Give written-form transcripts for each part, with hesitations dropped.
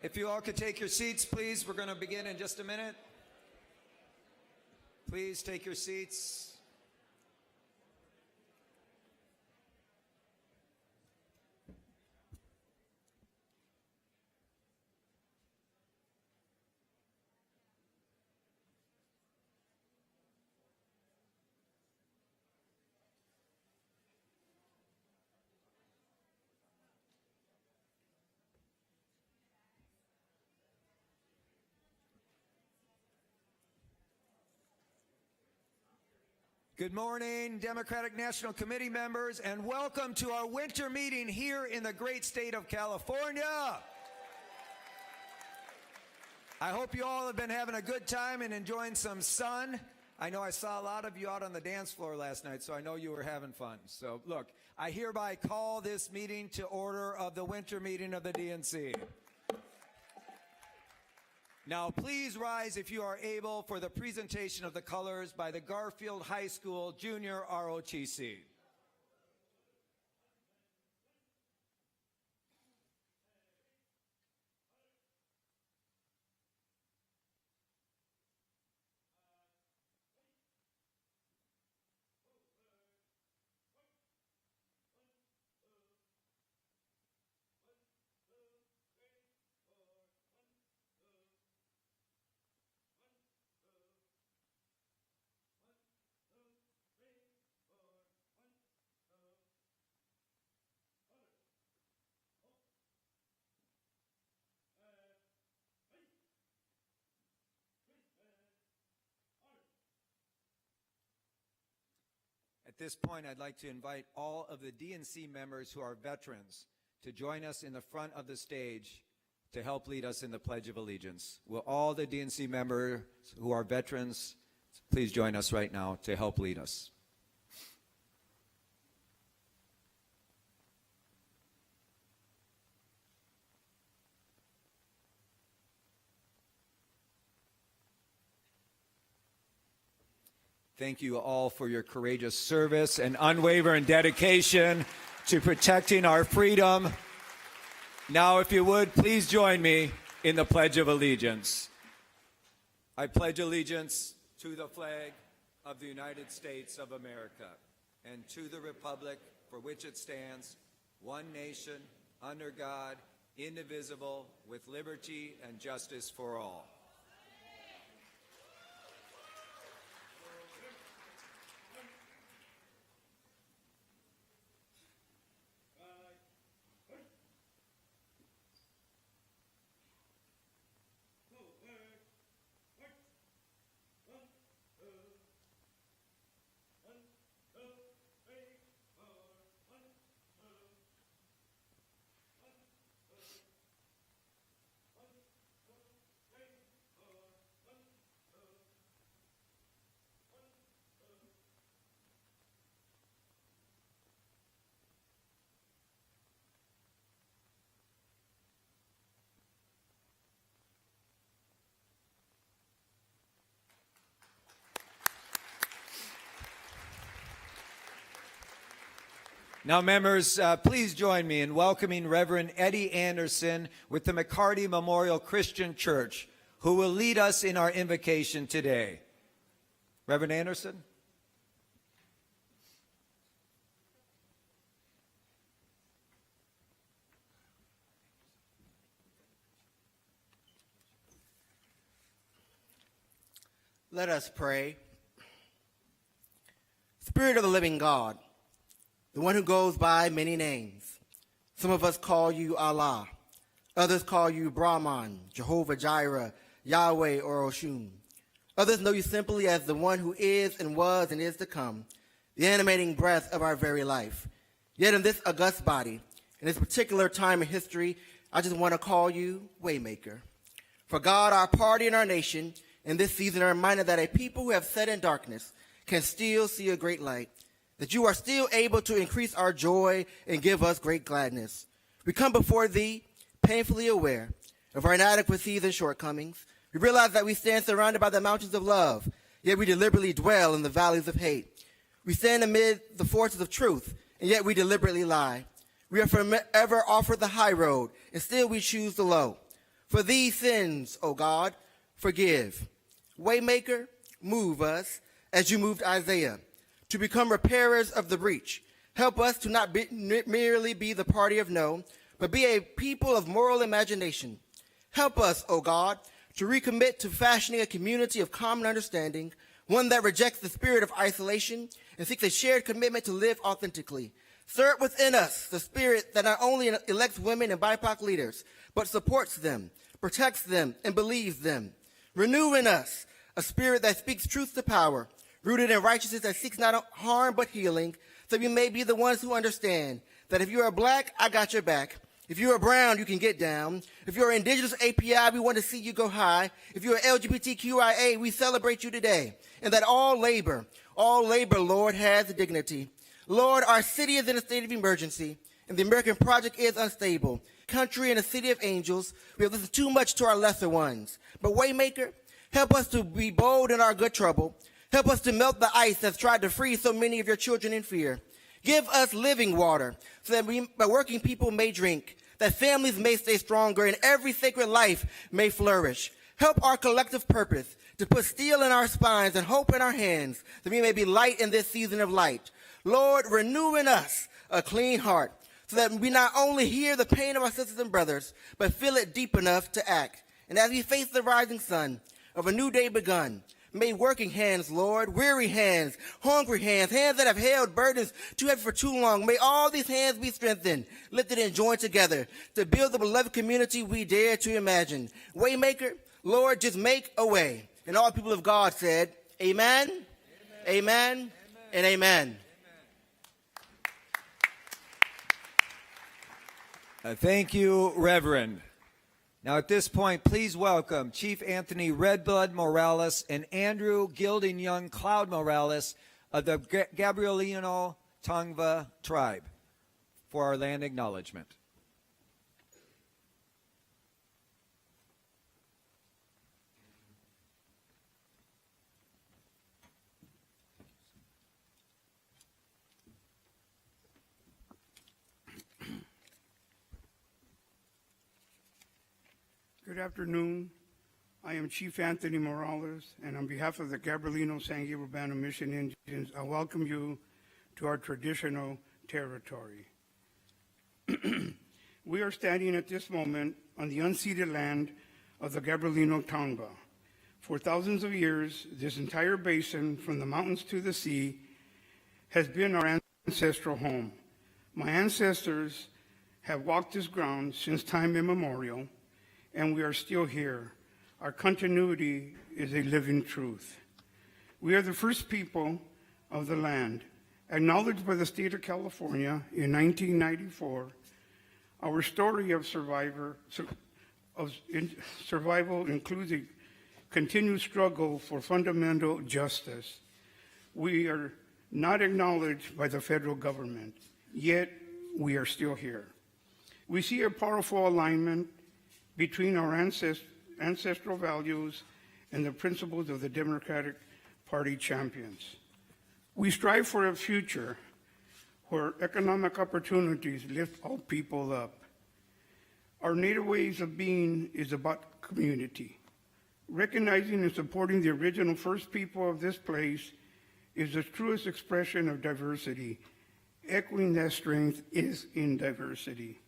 If you all could take your seats, please. We're going to begin in just a minute. Please take your seats. Good morning, Democratic National Committee members, and welcome to our winter meeting here in the great state of California. I hope you all have been having a good time and enjoying some sun. I know I saw a lot of you out on the dance floor last night, so I know you were having fun. So look, I hereby call this meeting to order of the winter meeting of the DNC. Now, please rise if you are able for the presentation of the colors by the Garfield High School Junior ROTC. At this point, I'd like to invite all of the DNC members who are veterans to join us in the front of the stage to help lead us in the Pledge of Allegiance. Will all the DNC members who are veterans please join us right now to help lead us? Thank you all for your courageous service and unwavering dedication to protecting our freedom. Now, if you would, please join me in the Pledge of Allegiance. I pledge allegiance to the flag of the United States of America and to the republic for which it stands, one nation, under God, indivisible, with liberty and justice for all. Now, members, please join me in welcoming Reverend Eddie Anderson with the McCarty Memorial Christian Church, who will lead us in our invocation today. Reverend Anderson? Let us pray. Spirit of the living God, the one who goes by many names. Some of us call you Allah. Others call you Brahman, Jehovah Jireh, Yahweh, or Oshun. Others know you simply as the one who is and was and is to come, the animating breath of our very life. Yet in this august body, in this particular time in history, I just want to call you Waymaker. For God, our party and our nation, in this season are reminded that a people who have sat in darkness can still see a great light, that you are still able to increase our joy and give us great gladness. We come before thee, painfully aware of our inadequacies and shortcomings. We realize that we stand surrounded by the mountains of love, yet we deliberately dwell in the valleys of hate. We stand amid the forces of truth, and yet we deliberately lie. We are forever offered the high road, and still we choose the low. For these sins, O God, forgive. Waymaker, move us as you moved Isaiah to become repairers of the breach. Help us to not merely be the party of no, but be a people of moral imagination. Help us, O God, to recommit to fashioning a community of common understanding, one that rejects the spirit of isolation and seeks a shared commitment to live authentically. Stir up within us the spirit that not only elects women and BIPOC leaders, but supports them, protects them, and believes them. Renew in us a spirit that speaks truth to power, rooted in righteousness that seeks not harm but healing, so we may be the ones who understand that if you are black, I got your back. If you're brown, you can get down. If you're indigenous API, we want to see you go high. If you're LGBTQIA, we celebrate you today. And that all labor, Lord, has dignity. Lord, our city is in a state of emergency, and the American project is unstable. Country and a city of angels, we have listened too much to our lesser ones. But Waymaker, help us to be bold in our good trouble. Help us to melt the ice that's tried to freeze so many of your children in fear. Give us living water so that working people may drink, that families may stay stronger, and every sacred life may flourish. Help our collective purpose to put steel in our spines and hope in our hands, that we may be light in this season of light. Lord, renew in us a clean heart, so that we not only hear the pain of our sisters and brothers, but feel it deep enough to act. And as we face the rising sun of a new day begun, may working hands, Lord, weary hands, hungry hands, hands that have held burdens too heavy for too long, may all these hands be strengthened, lifted, and joined together to build the beloved community we dare to imagine. Waymaker, Lord, just make a way. And all people of God said, amen, amen, amen, and amen. Thank you, Reverend. Now, at this point, please welcome Chief Anthony Redblood Morales and Andrew Gilding Young Cloud Morales of the Gabrielino Tongva tribe for our land acknowledgement. Good afternoon. I am Chief Anthony Morales, and on behalf of the Gabrielino San Gabriel Band of Mission Indians, I welcome you to our traditional territory. We are standing at this moment on the unceded land of the Gabrielino Tongva. For thousands of years, this entire basin, from the mountains to the sea, has been our ancestral home. My ancestors have walked this ground since time immemorial, and we are still here. Our continuity is a living truth. We are the first people of the land, acknowledged by the state of California in 1994. Our story of survival includes a continued struggle for fundamental justice. We are not acknowledged by the federal government, yet we are still here. We see a powerful alignment between our ancestral values and the principles of the Democratic Party champions. We strive for a future where economic opportunities lift all people up. Our native ways of being is about community. Recognizing and supporting the original first people of this place is the truest expression of diversity. Echoing that strength is in diversity.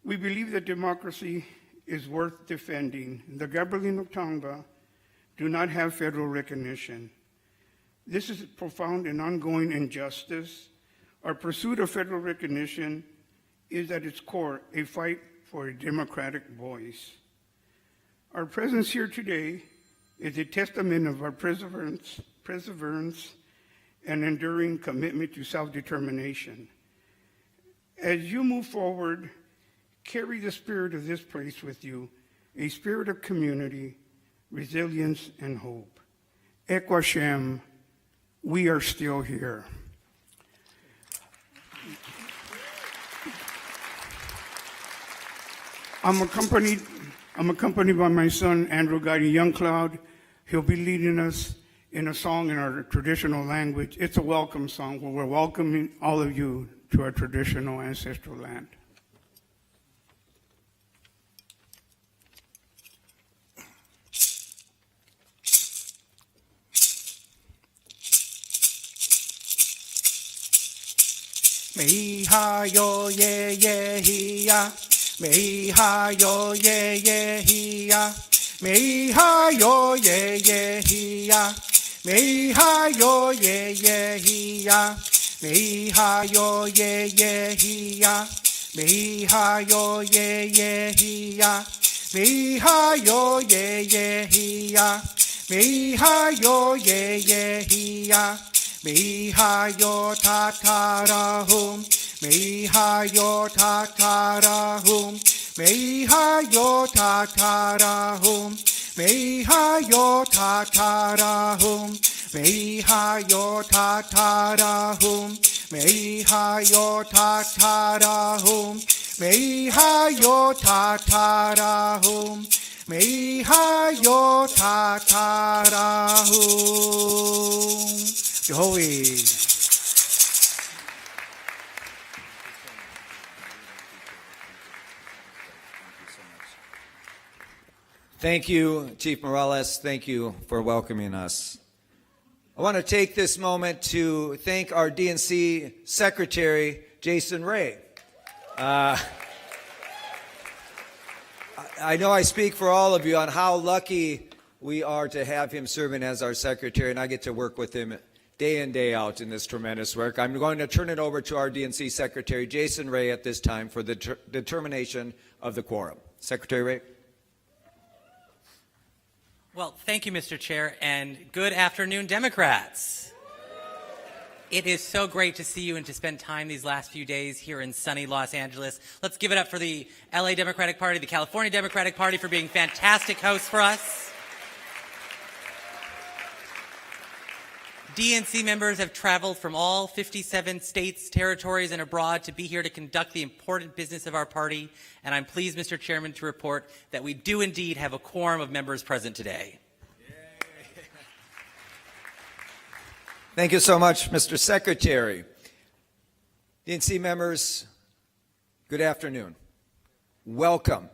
We believe that democracy is worth defending. The Gabrielino Tongva do not have federal recognition. This is profound and ongoing injustice. Our pursuit of federal recognition is at its core a fight for a democratic voice. Our presence here today is a testament of our perseverance and enduring commitment to self-determination. As you move forward, carry the spirit of this place with you, a spirit of community, resilience, and hope. Ek Hashem, we are still here. I'm accompanied by my son, Andrew Guiding Young Cloud. He'll be leading us in a song in our traditional language. It's a welcome song where we're welcoming all of you to our traditional ancestral land. Me ha yo ye ye he ya. Me ha yo ye ye he ya. Me ha yo ye ye he ya. Me ha yo ye ye he ya. Me ha yo ye ye he ya. Me ha yo ye ye he ya. Me ha yo ye ye he ya. Me ha yo ye ye he ya. Me ha yo ta ta ra hum. Me ha yo ta ta ra hum. Me ha yo ta ta ra hum. Me ha yo ta ta ra hum. Me ha yo ta ta ra hum. Me ha yo ta ta ra hum. Me ha yo ta ta ra hum. Me ha yo ta ta ra hum. Jehovah. Thank you, Chief Morales. Thank you for welcoming us. I want to take this moment to thank our DNC Secretary, Jason Ray. I know I speak for all of you on how lucky we are to have him serving as our secretary, and I get to work with him day in, day out in this tremendous work. I'm going to turn it over to our DNC Secretary, Jason Ray, at this time for the determination of the quorum. Secretary Ray. Well, thank you, Mr. Chair, and good afternoon, Democrats. It is so great to see you and to spend time these last few days here in sunny Los Angeles. Let's give it up for the LA Democratic Party, the California Democratic Party for being fantastic hosts for us. DNC members have traveled from all 57 states, territories, and abroad to be here to conduct the important business of our party, and I'm pleased, Mr. Chairman, to report that we do indeed have a quorum of members present today. Thank you so much, Mr. Secretary. DNC members, good afternoon. Welcome.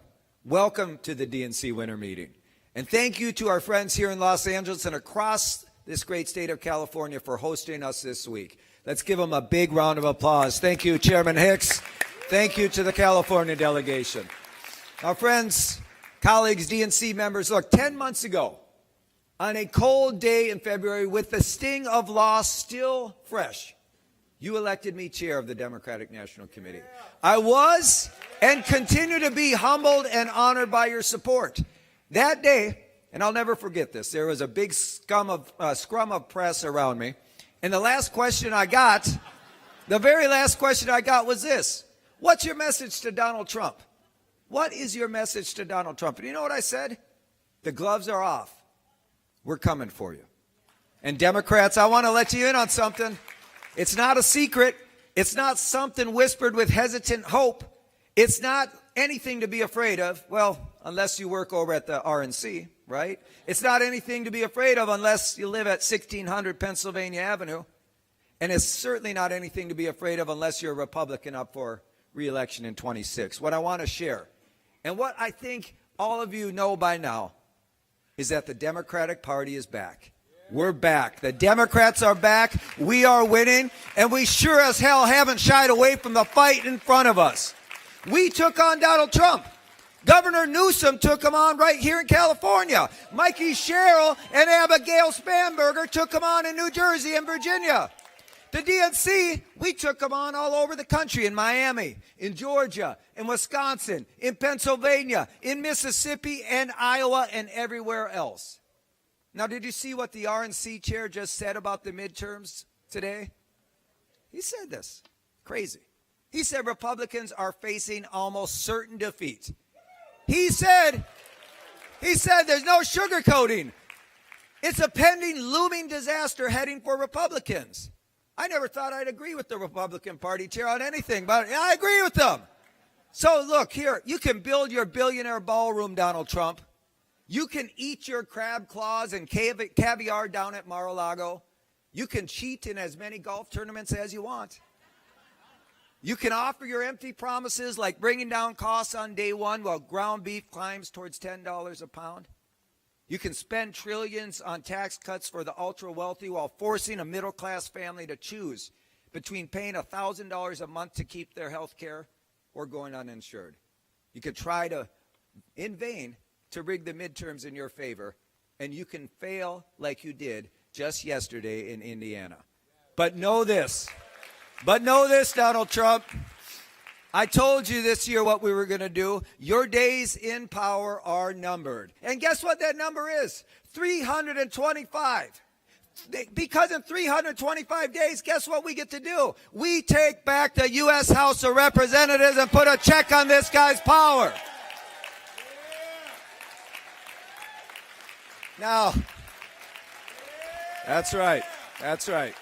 Welcome to the DNC Winter Meeting. And thank you to our friends here in Los Angeles and across this great state of California for hosting us this week. Let's give them a big round of applause. Thank you, Chairman Hicks. Thank you to the California delegation. Our friends, colleagues, DNC members, look, 10 months ago, on a cold day in February with the sting of loss still fresh, you elected me chair of the Democratic National Committee. I was and continue to be humbled and honored by your support. That day, and I'll never forget this, there was a big scrum of press around me, and the last question I got, the very last question I got was this: what's your message to Donald Trump? What is your message to Donald Trump? And you know what I said? The gloves are off. We're coming for you. And Democrats, I want to let you in on something. It's not a secret. It's not something whispered with hesitant hope. It's not anything to be afraid of. Well, unless you work over at the RNC, right? It's not anything to be afraid of unless you live at 1600 Pennsylvania Avenue. And it's certainly not anything to be afraid of unless you're a Republican up for re-election in 26. What I want to share, and what I think all of you know by now, is that the Democratic Party is back. We're back. The Democrats are back. We are winning. And we sure as hell haven't shied away from the fight in front of us. We took on Donald Trump. Governor Newsom took him on right here in California. Mikey Sherrill and Abigail Spanberger took him on in New Jersey and Virginia. The DNC, we took them on all over the country, in Miami, in Georgia, in Wisconsin, in Pennsylvania, in Mississippi, and Iowa, and everywhere else. Now, did you see what the RNC chair just said about the midterms today? He said this. Crazy. He said Republicans are facing almost certain defeat. He said there's no sugarcoating. It's a pending, looming disaster heading for Republicans. I never thought I'd agree with the Republican Party chair on anything, but I agree with them. So look here, you can build your billionaire ballroom, Donald Trump. You can eat your crab claws and caviar down at Mar-a-Lago. You can cheat in as many golf tournaments as you want. You can offer your empty promises like bringing down costs on day one while ground beef climbs towards $10 a pound. You can spend trillions on tax cuts for the ultra-wealthy while forcing a middle-class family to choose between paying $1,000 a month to keep their health care or going uninsured. You could try to, in vain, to rig the midterms in your favor, and you can fail like you did just yesterday in Indiana. But know this, Donald Trump, I told you this year what we were going to do. Your days in power are numbered. And guess what that number is? 325. Because in 325 days, guess what we get to do? We take back the U.S. House of Representatives and put a check on this guy's power. Now, that's right. That's right.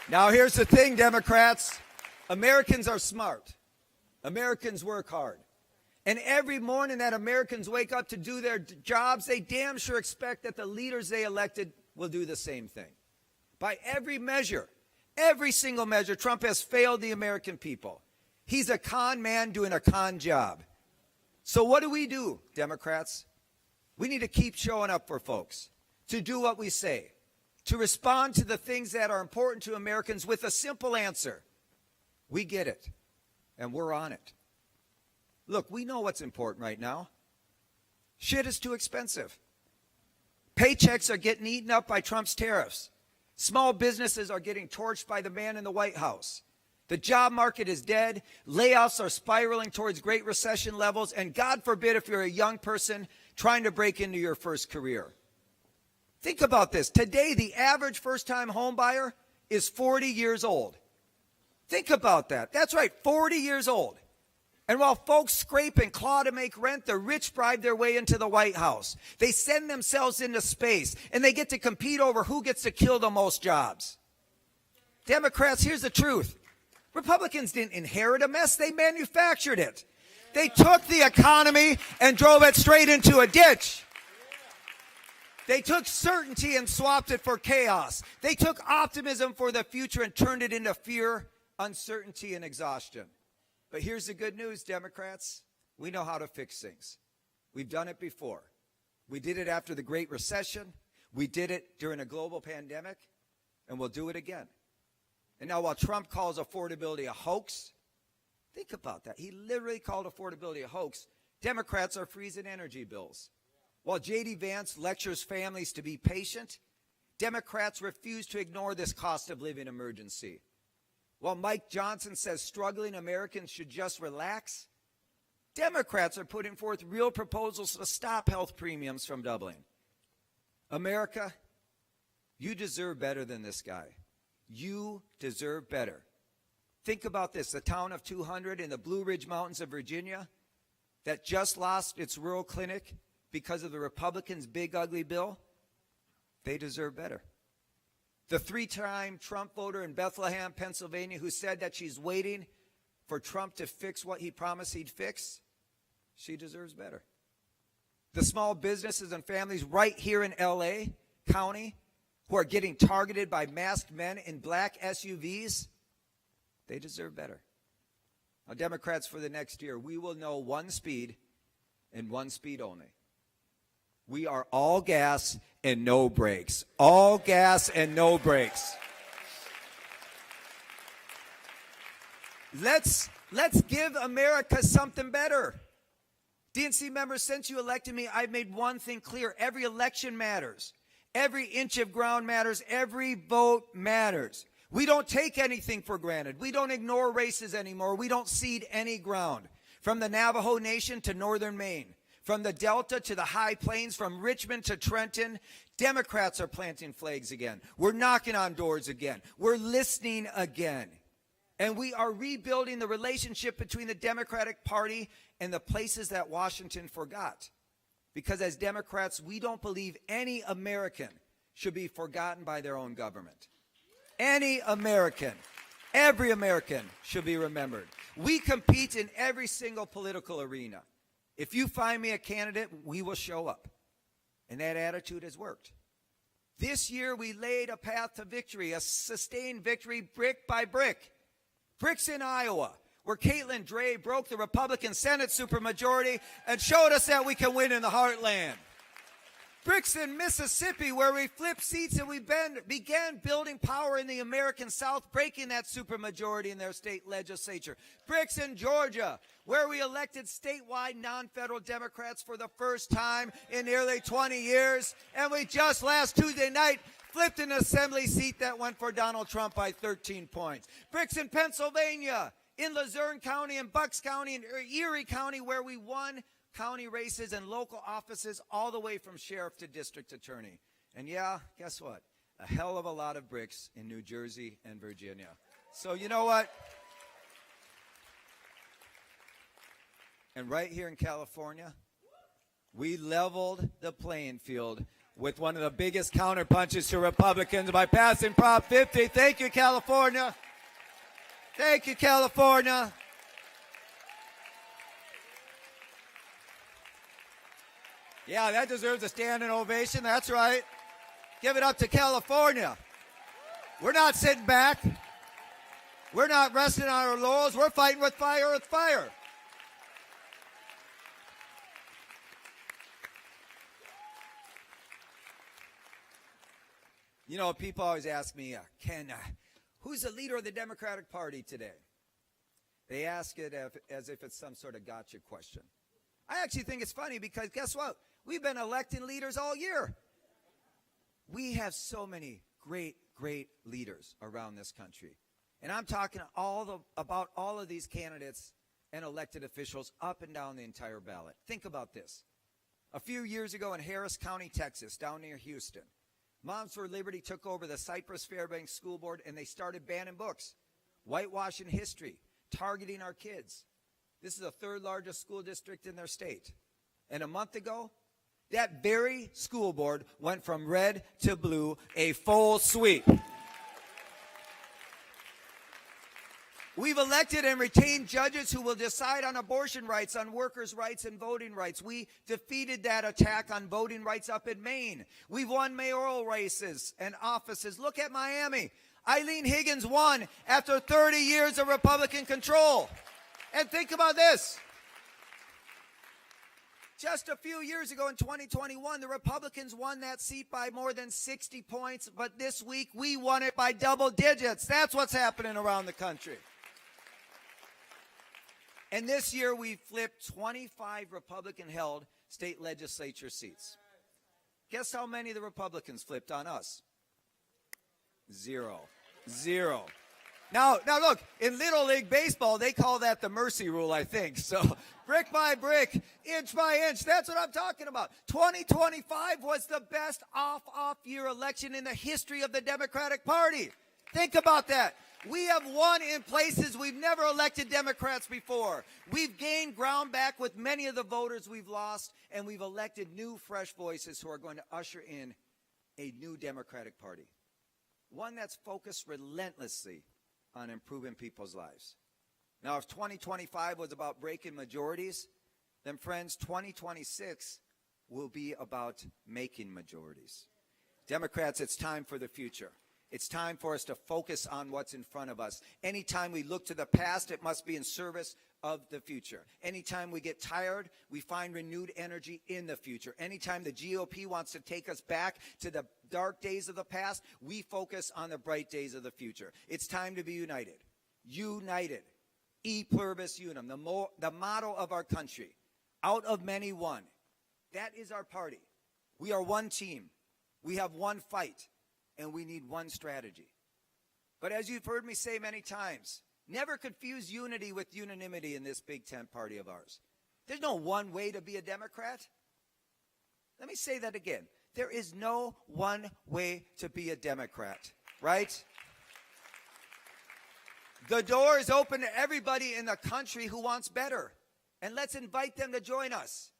Now, here's the thing, Democrats. Americans are smart. Americans work hard. And every morning that Americans wake up to do their jobs, they damn sure expect that the leaders they elected will do the same thing. By every measure, every single measure, Trump has failed the American people. He's a con man doing a con job. So what do, Democrats? We need to keep showing up for folks, to do what we say, to respond to the things that are important to Americans with a simple answer. We get it, and we're on it. Look, we know what's important right now. Shit is too expensive. Paychecks are getting eaten up by Trump's tariffs. Small businesses are getting torched by the man in the White House. The job market is dead. Layoffs are spiraling towards Great Recession levels. And God forbid if you're a young person trying to break into your first career. Think about this. Today, the average first-time home buyer is 40 years old. Think about that. That's right, 40 years old. And while folks scrape and claw to make rent, the rich bribe their way into the White House. They send themselves into space, and they get to compete over who gets to kill the most jobs. Democrats, here's the truth. Republicans didn't inherit a mess. They manufactured it. They took the economy and drove it straight into a ditch. They took certainty and swapped it for chaos. They took optimism for the future and turned it into fear, uncertainty, and exhaustion. But here's the good news, Democrats. We know how to fix things. We've done it before. We did it after the Great Recession. We did it during a global pandemic, and we'll do it again. And now while Trump calls affordability a hoax, think about that. He literally called affordability a hoax. Democrats are freezing energy bills. While J.D. Vance lectures families to be patient, Democrats refuse to ignore this cost of living emergency. While Mike Johnson says struggling Americans should just relax, Democrats are putting forth real proposals to stop health premiums from doubling. America, you deserve better than this guy. You deserve better. Think about this, the town of 200 in the Blue Ridge Mountains of Virginia that just lost its rural clinic because of the Republicans' big ugly bill, they deserve better. The three-time Trump voter in Bethlehem, Pennsylvania, who said that she's waiting for Trump to fix what he promised he'd fix, she deserves better. The small businesses and families right here in L.A. County who are getting targeted by masked men in black SUVs, they deserve better. Now, Democrats, for the next year, we will know one speed and one speed only. We are all gas and no brakes. All gas and no brakes. Let's give America something better. DNC members, since you elected me, I've made one thing clear. Every election matters. Every inch of ground matters. Every vote matters. We don't take anything for granted. We don't ignore races anymore. We don't cede any ground. From the Navajo Nation to northern Maine, from the Delta to the High Plains, from Richmond to Trenton, Democrats are planting flags again. We're knocking on doors again. We're listening again. And we are rebuilding the relationship between the Democratic Party and the places that Washington forgot. Because as Democrats, we don't believe any American should be forgotten by their own government. Any American, every American should be remembered. We compete in every single political arena. If you find me a candidate, we will show up. And that attitude has worked. This year, we laid a path to victory, a sustained victory brick by brick. Bricks in Iowa, where Caitlin Dray broke the Republican Senate supermajority and showed us that we can win in the heartland. Brixton, Mississippi, where we flipped seats and we began building power in the American South, breaking that supermajority in their state legislature. Brixton, Georgia, where we elected statewide non-federal Democrats for the first time in nearly 20 years. And we just last Tuesday night flipped an assembly seat that went for Donald Trump by 13 points. Brixton, Pennsylvania, in Luzerne County and Bucks County and Erie County, where we won county races and local offices all the way from sheriff to district attorney. And yeah, guess what? A hell of a lot of bricks in New Jersey and Virginia. So you know what? And right here in California, we leveled the playing field with one of the biggest counterpunches to Republicans by passing Prop 50. Thank you, California. Thank you, California. Yeah, that deserves a standing ovation. That's right. Give it up to California. We're not sitting back. We're not resting on our laurels. We're fighting with fire with fire. You know, people always ask me, Ken, who's the leader of the Democratic Party today? They ask it as if it's some sort of gotcha question. I actually think it's funny because guess what? We've been electing leaders all year. We have so many great, great leaders around this country. And I'm talking about all of these candidates and elected officials up and down the entire ballot. Think about this. A few years ago in Harris County, Texas, down near Houston, Moms for Liberty took over the Cypress Fairbanks School Board and they started banning books, whitewashing history, targeting our kids. This is the third largest school district in their state. And a month ago, that very school board went from red to blue, a full sweep. We've elected and retained judges who will decide on abortion rights, on workers' rights, and voting rights. We defeated that attack on voting rights up in Maine. We've won mayoral races and offices. Look at Miami. Eileen Higgins won after 30 years of Republican control. And think about this. Just a few years ago in 2021, the Republicans won that seat by more than 60 points, but this week we won it by double digits. That's what's happening around the country. And this year we flipped 25 Republican-held state legislature seats. Guess how many the Republicans flipped on us? Zero. Now look, in Little League Baseball, they call that the mercy rule, I think. So brick by brick, inch by inch, that's what I'm talking about. 2025 was the best off year election in the history of the Democratic Party. Think about that. We have won in places we've never elected Democrats before. We've gained ground back with many of the voters we've lost, and we've elected new, fresh voices who are going to usher in a new Democratic Party. One that's focused relentlessly on improving people's lives. Now, if 2025 was about breaking majorities, then friends, 2026 will be about making majorities. Democrats, it's time for the future. It's time for us to focus on what's in front of us. Anytime we look to the past, it must be in service of the future. Anytime we get tired, we find renewed energy in the future. Anytime the GOP wants to take us back to the dark days of the past, we focus on the bright days of the future. It's time to be united. United. E pluribus unum, the motto of our country. Out of many, one. That is our party. We are one team. We have one fight. And we need one strategy. But as you've heard me say many times, never confuse unity with unanimity in this big tent party of ours. There's no one way to be a Democrat. Let me say that again. There is no one way to be a Democrat, right? The door is open to everybody in the country who wants better. And let's invite them to join us.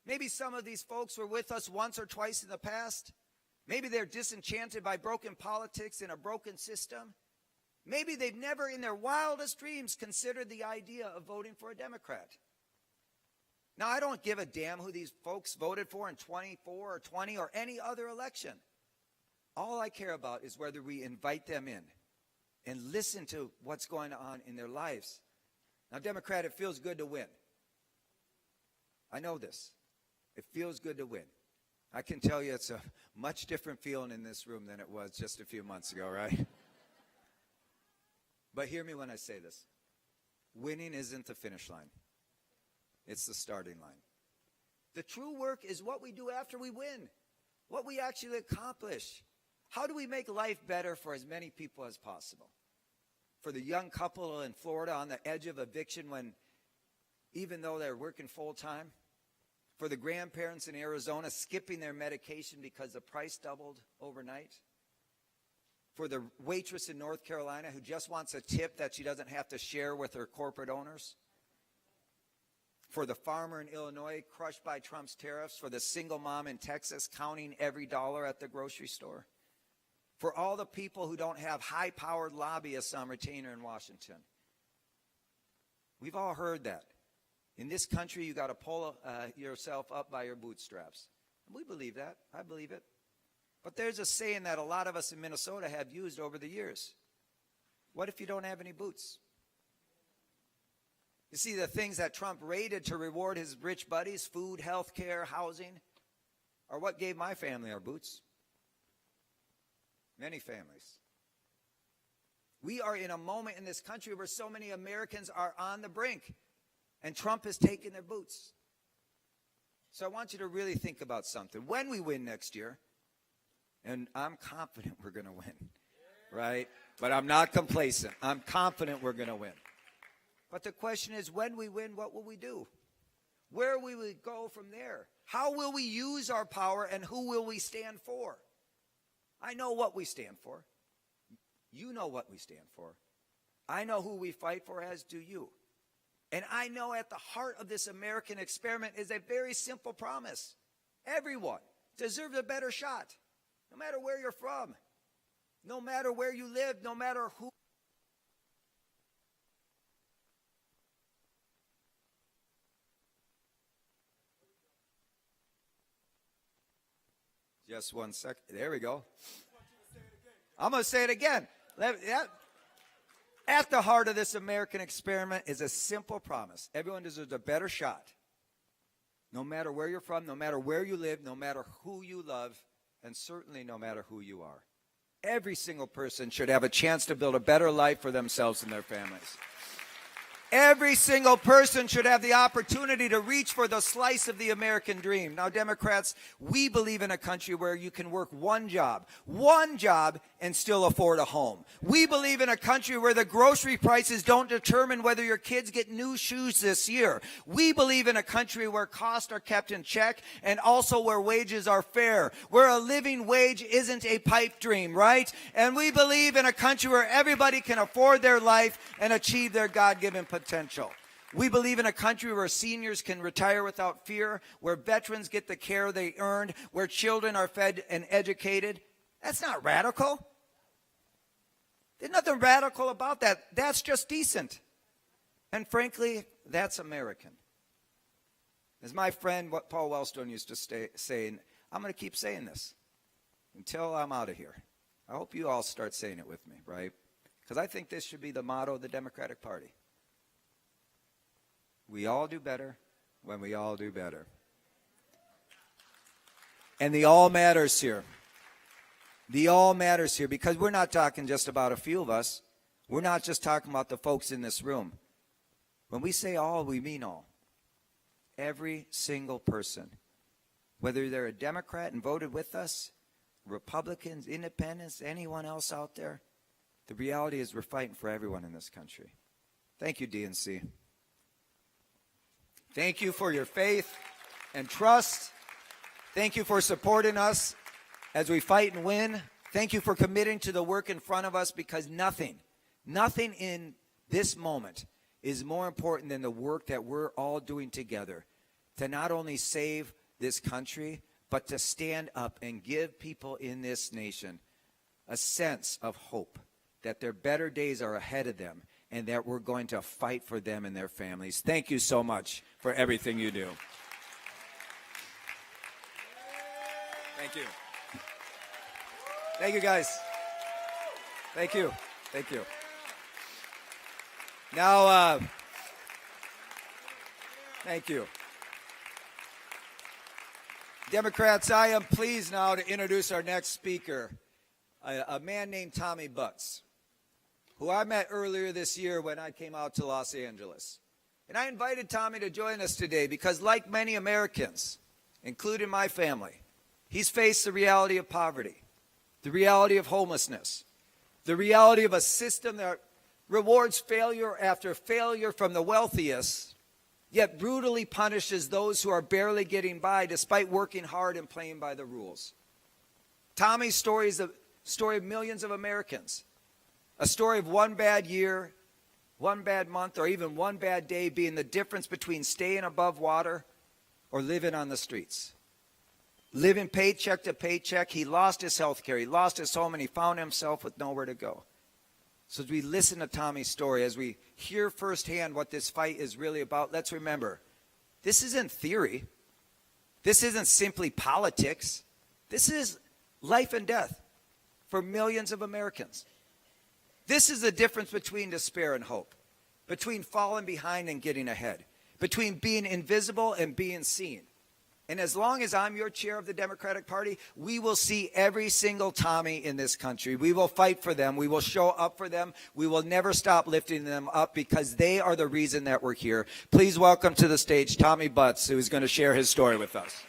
Maybe some of these folks were with us once or twice in the past. Maybe they're disenchanted by broken politics in a broken system. Maybe they've never in their wildest dreams considered the idea of voting for a Democrat. Now, I don't give a damn who these folks voted for in 24 or 20 or any other election. All I care about is whether we invite them in and listen to what's going on in their lives. Now, Democrat, it feels good to win. I know this. It feels good to win. I can tell you it's a much different feeling in this room than it was just a few months ago, right? But hear me when I say this. Winning isn't the finish line. It's the starting line. The true work is what we do after we win, what we actually accomplish. How do we make life better for as many people as possible? For the young couple in Florida on the edge of eviction when, even though they're working full time, for the grandparents in Arizona skipping their medication because the price doubled overnight, for the waitress in North Carolina who just wants a tip that she doesn't have to share with her corporate owners, for the farmer in Illinois crushed by Trump's tariffs, for the single mom in Texas counting every dollar at the grocery store, for all the people who don't have high-powered lobbyists on retainer in Washington. We've all heard that. In this country, you got to pull yourself up by your bootstraps. We believe that. I believe it. But there's a saying that a lot of us in Minnesota have used over the years. What if you don't have any boots? You see, the things that Trump raided to reward his rich buddies, food, health care, housing, are what gave my family our boots. Many families. We are in a moment in this country where so many Americans are on the brink. And Trump has taken their boots. So I want you to really think about something. When we win next year, and I'm confident we're going to win, right? But I'm not complacent. I'm confident we're going to win. But the question is, when we win, what will we do? Where will we go from there? How will we use our power, and who will we stand for? I know what we stand for. You know what we stand for. I know who we fight for, as do you. And I know at the heart of this American experiment is a very simple promise. Everyone deserves a better shot, no matter where you're from, no matter where you live, no matter who. Just 1 second. There we go. I'm going to say it again. At the heart of this American experiment is a simple promise. Everyone deserves a better shot. No matter where you're from, no matter where you live, no matter who you love, and certainly no matter who you are. Every single person should have a chance to build a better life for themselves and their families. Every single person should have the opportunity to reach for the slice of the American dream. Now, Democrats, we believe in a country where you can work one job, and still afford a home. We believe in a country where the grocery prices don't determine whether your kids get new shoes this year. We believe in a country where costs are kept in check and also where wages are fair, where a living wage isn't a pipe dream, right? And we believe in a country where everybody can afford their life and achieve their God-given potential. We believe in a country where seniors can retire without fear, where veterans get the care they earned, where children are fed and educated. That's not radical. There's nothing radical about that. That's just decent. And frankly, that's American. As my friend Paul Wellstone used to say, and I'm going to keep saying this until I'm out of here. I hope you all start saying it with me, right? Because I think this should be the motto of the Democratic Party. We all do better when we all do better. And the all matters here. The all matters here because we're not talking just about a few of us. We're not just talking about the folks in this room. When we say all, we mean all. Every single person, whether they're a Democrat and voted with us, Republicans, independents, anyone else out there, the reality is we're fighting for everyone in this country. Thank you, DNC. Thank you for your faith and trust. Thank you for supporting us as we fight and win. Thank you for committing to the work in front of us because nothing in this moment is more important than the work that we're all doing together to not only save this country, but to stand up and give people in this nation a sense of hope that their better days are ahead of them and that we're going to fight for them and their families. Thank you so much for everything you do. Thank you. Thank you, guys. Thank you. Thank you. Now, thank you. Democrats, I am pleased now to introduce our next speaker, a man named Tommy Butts, who I met earlier this year when I came out to Los Angeles. And I invited Tommy to join us today because, like many Americans, including my family, he's faced the reality of poverty, the reality of homelessness, the reality of a system that rewards failure after failure from the wealthiest, yet brutally punishes those who are barely getting by despite working hard and playing by the rules. Tommy's story is the story of millions of Americans, a story of one bad year, one bad month, or even one bad day being the difference between staying above water or living on the streets. Living paycheck to paycheck, he lost his health care, he lost his home, and he found himself with nowhere to go. So as we listen to Tommy's story, as we hear firsthand what this fight is really about, let's remember, this isn't theory. This isn't simply politics. This is life and death for millions of Americans. This is the difference between despair and hope, between falling behind and getting ahead, between being invisible and being seen. And as long as I'm your chair of the Democratic Party, we will see every single Tommy in this country. We will fight for them. We will show up for them. We will never stop lifting them up because they are the reason that we're here. Please welcome to the stage Tommy Butts, who is going to share his story with us.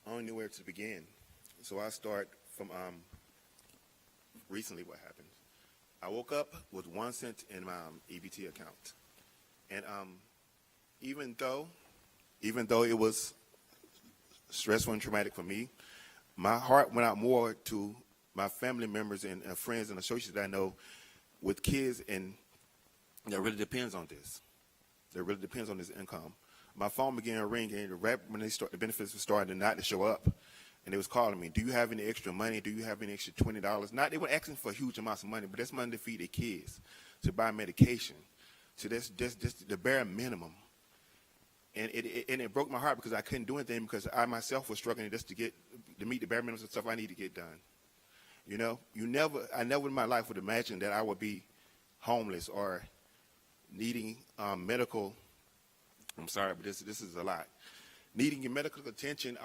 I don't know where to begin. So I start from recently what happened. I woke up with 1 cent in my EBT account. And even though it was stressful and traumatic for me, my heart went out more to my family members and friends and associates that I know with kids, and that really depends on this. That really depends on this income. My phone began ringing right when the benefits were starting not to show up. And they was calling me, do you have any extra money? Do you have any extra $20? They were asking for huge amounts of money, but that's money to feed their kids, to buy medication. So that's just the bare minimum. And it broke my heart because I couldn't do anything because I myself was struggling just to meet the bare minimums of stuff I need to get done. You know, I never in my life would imagine that I would be homeless or needing medical. I'm sorry, but this is a lot. Needing your medical attention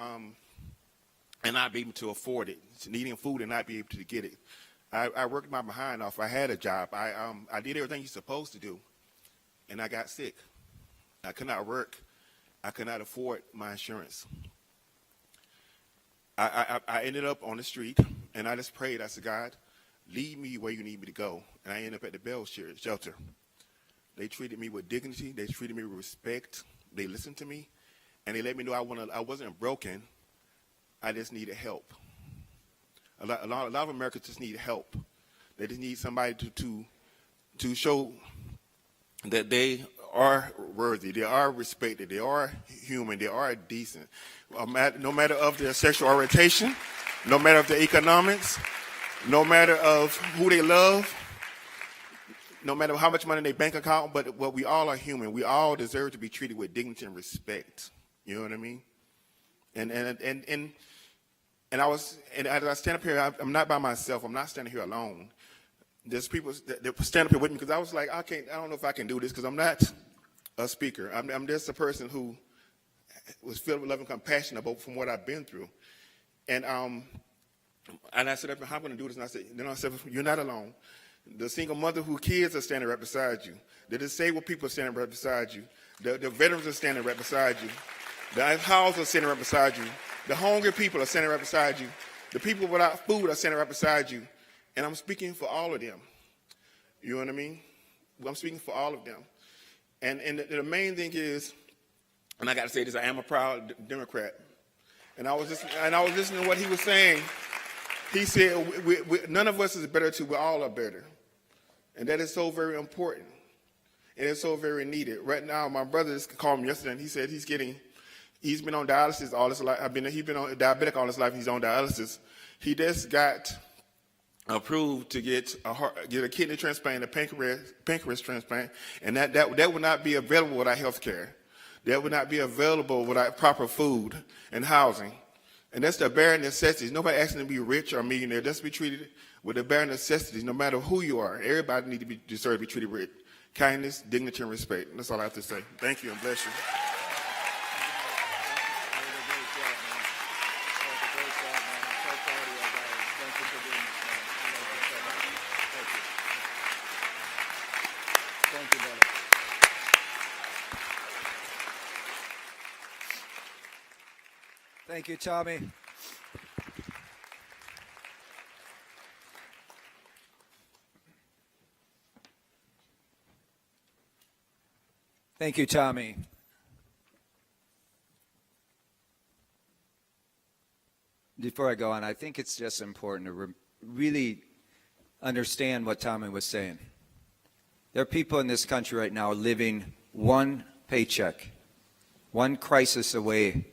and not be able to afford it. Needing food and not be able to get it. I worked my behind off. I had a job. I did everything you're supposed to do, and I got sick. I could not work. I could not afford my insurance. I ended up on the street, and I just prayed. I said, God, lead me where you need me to go. And I ended up at the Bell Shelter. They treated me with dignity. They treated me with respect. They listened to me, and they let me know I wasn't broken. I just needed help. A lot of Americans just need help. They just need somebody to show that they are worthy, they are respected, they are human, they are decent. No matter of their sexual orientation, no matter of their economics, no matter of who they love, no matter how much money in their bank account, but we all are human. We all deserve to be treated with dignity and respect. You know what I mean? And as I stand up here, I'm not by myself. I'm not standing here alone. There's people that stand up here with me because I was like, I don't know if I can do this because I'm not a speaker. I'm just a person who was filled with love and compassion from what I've been through. And I said, how am I going to do this? And I said, you're not alone. The single mother whose kids are standing right beside you. The disabled people are standing right beside you. The veterans are standing right beside you. The housed are standing right beside you. The hungry people are standing right beside you. The people without food are standing right beside you. And I'm speaking for all of them. You know what I mean? I'm speaking for all of them. And the main thing is, and I got to say this, I am a proud Democrat. And I was listening to what he was saying. He said, none of us is better till we all are better. And that is so very important. And it's so very needed. Right now, my brother just called me yesterday, and he said he's been on dialysis all his life. He's been on diabetic all his life. He's on dialysis. He just got approved to get a kidney transplant, a pancreas transplant, and that would not be available without health care. That would not be available without proper food and housing. And that's the bare necessities. Nobody asking to be rich or a millionaire. Just be treated with the bare necessities, no matter who you are. Everybody deserve to be treated with kindness, dignity, and respect. And that's all I have to say. Thank you and bless you. Thank you, Tommy. Thank you, Tommy. Before I go on, I think it's just important to really understand what Tommy was saying. There are people in this country right now living one paycheck, one crisis away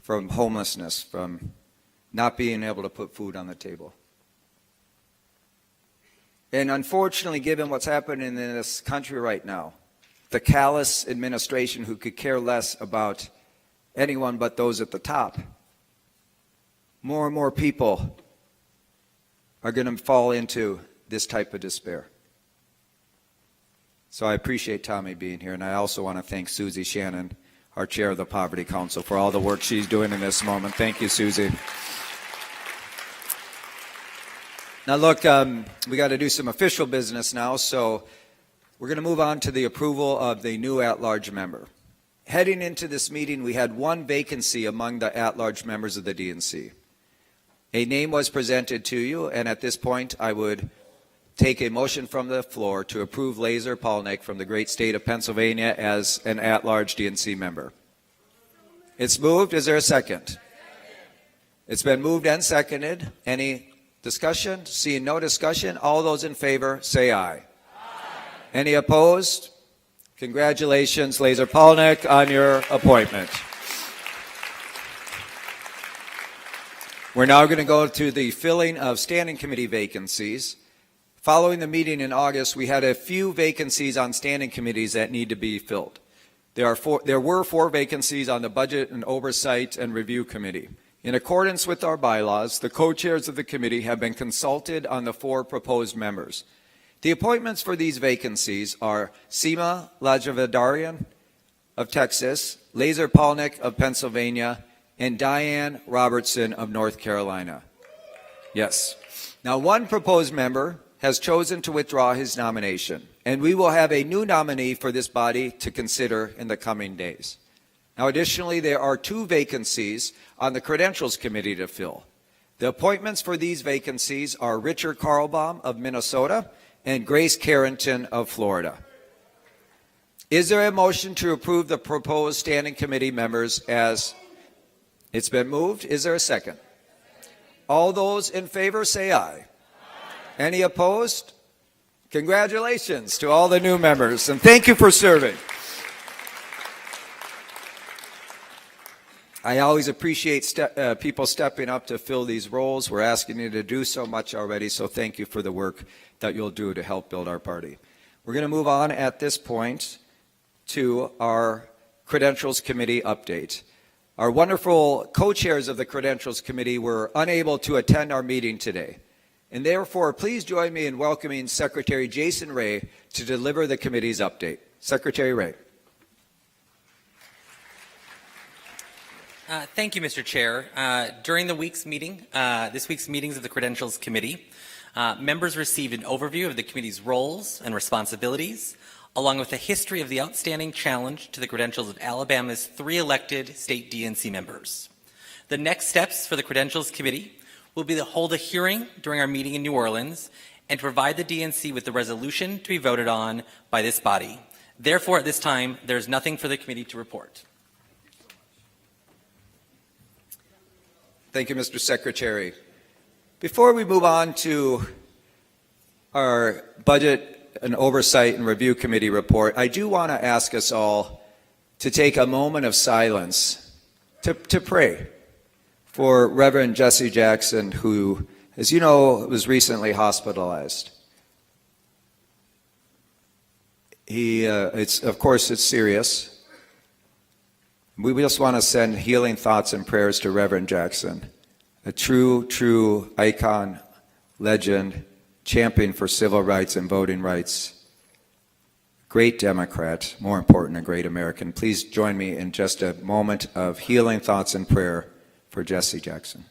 from homelessness, from not being able to put food on the table. And unfortunately, given what's happening in this country right now, the callous administration who could care less about anyone but those at the top, more and more people are going to fall into this type of despair. So I appreciate Tommy being here, and I also want to thank Susie Shannon, our chair of the Poverty Council, for all the work she's doing in this moment. Thank you, Susie. Now look, we got to do some official business now, so we're going to move on to the approval of the new at-large member. Heading into this meeting, we had one vacancy among the at-large members of the DNC. A name was presented to you, and at this point, I would take a motion from the floor to approve Lazer Palnick from the great state of Pennsylvania as an at-large DNC member. It's moved. Is there a second? It's been moved and seconded. Any discussion? Seeing no discussion, all those in favor say aye. Aye. Any opposed? Congratulations, Lazer Palnick, on your appointment. We're now going to go to the filling of standing committee vacancies. Following the meeting in August, we had a few vacancies on standing committees that need to be filled. There were 4 vacancies on the Budget and Oversight and Review Committee. In accordance with our bylaws, the co-chairs of the committee have been consulted on the 4 proposed members. The appointments for these vacancies are Seema Lajavadarian of Texas, Lazer Palnick of Pennsylvania, and Diane Robertson of North Carolina. Yes. Now, one proposed member has chosen to withdraw his nomination, and we will have a new nominee for this body to consider in the coming days. Now, additionally, there are 2 vacancies on the Credentials Committee to fill. The appointments for these vacancies are Richard Carlbaum of Minnesota and Grace Carrington of Florida. Is there a motion to approve the proposed standing committee members as it's been moved? Is there a second? All those in favor say aye. Any opposed? Congratulations to all the new members, and thank you for serving. I always appreciate people stepping up to fill these roles. We're asking you to do so much already, so thank you for the work that you'll do to help build our party. We're going to move on at this point to our Credentials Committee update. Our wonderful co-chairs of the Credentials Committee were unable to attend our meeting today. And therefore, please join me in welcoming Secretary Jason Ray to deliver the committee's update. Secretary Ray. Thank you, Mr. Chair. During this week's meetings of the Credentials Committee, members received an overview of the committee's roles and responsibilities, along with a history of the outstanding challenge to the credentials of Alabama's 3 elected state DNC members. The next steps for the Credentials Committee will be to hold a hearing during our meeting in New Orleans and to provide the DNC with the resolution to be voted on by this body. Therefore, at this time, there is nothing for the committee to report. Thank you, Mr. Secretary. Before we move on to our Budget and Oversight and Review Committee report, I do want to ask us all to take a moment of silence to pray for Reverend Jesse Jackson, who as you know, was recently hospitalized. Of course, it's serious. We just want to send healing thoughts and prayers to Reverend Jackson, a true icon, legend, champion for civil rights and voting rights. Great Democrat, more important, a great American. Please join me in just a moment of healing thoughts and prayer for Jesse Jackson.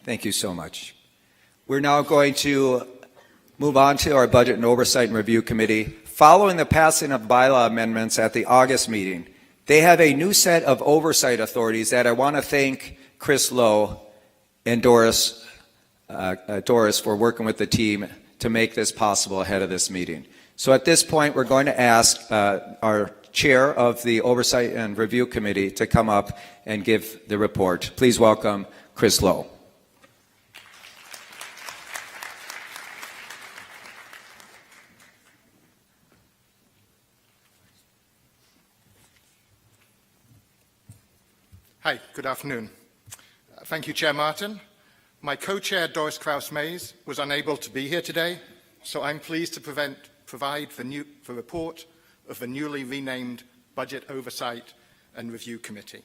Thank you so much. We're now going to move on to our Budget and Oversight and Review Committee. Following the passing of bylaw amendments at the August meeting, they have a new set of oversight authorities that I want to thank Chris Lowe and Doris for working with the team to make this possible ahead of this meeting. So at this point, we're going to ask our chair of the Oversight and Review Committee to come up and give the report. Please welcome Chris Lowe. Hi, good afternoon. Thank you, Chair Martin. My co-chair, Doris Kraus-Mays, was unable to be here today, so I'm pleased to provide the report of the newly renamed Budget Oversight and Review Committee.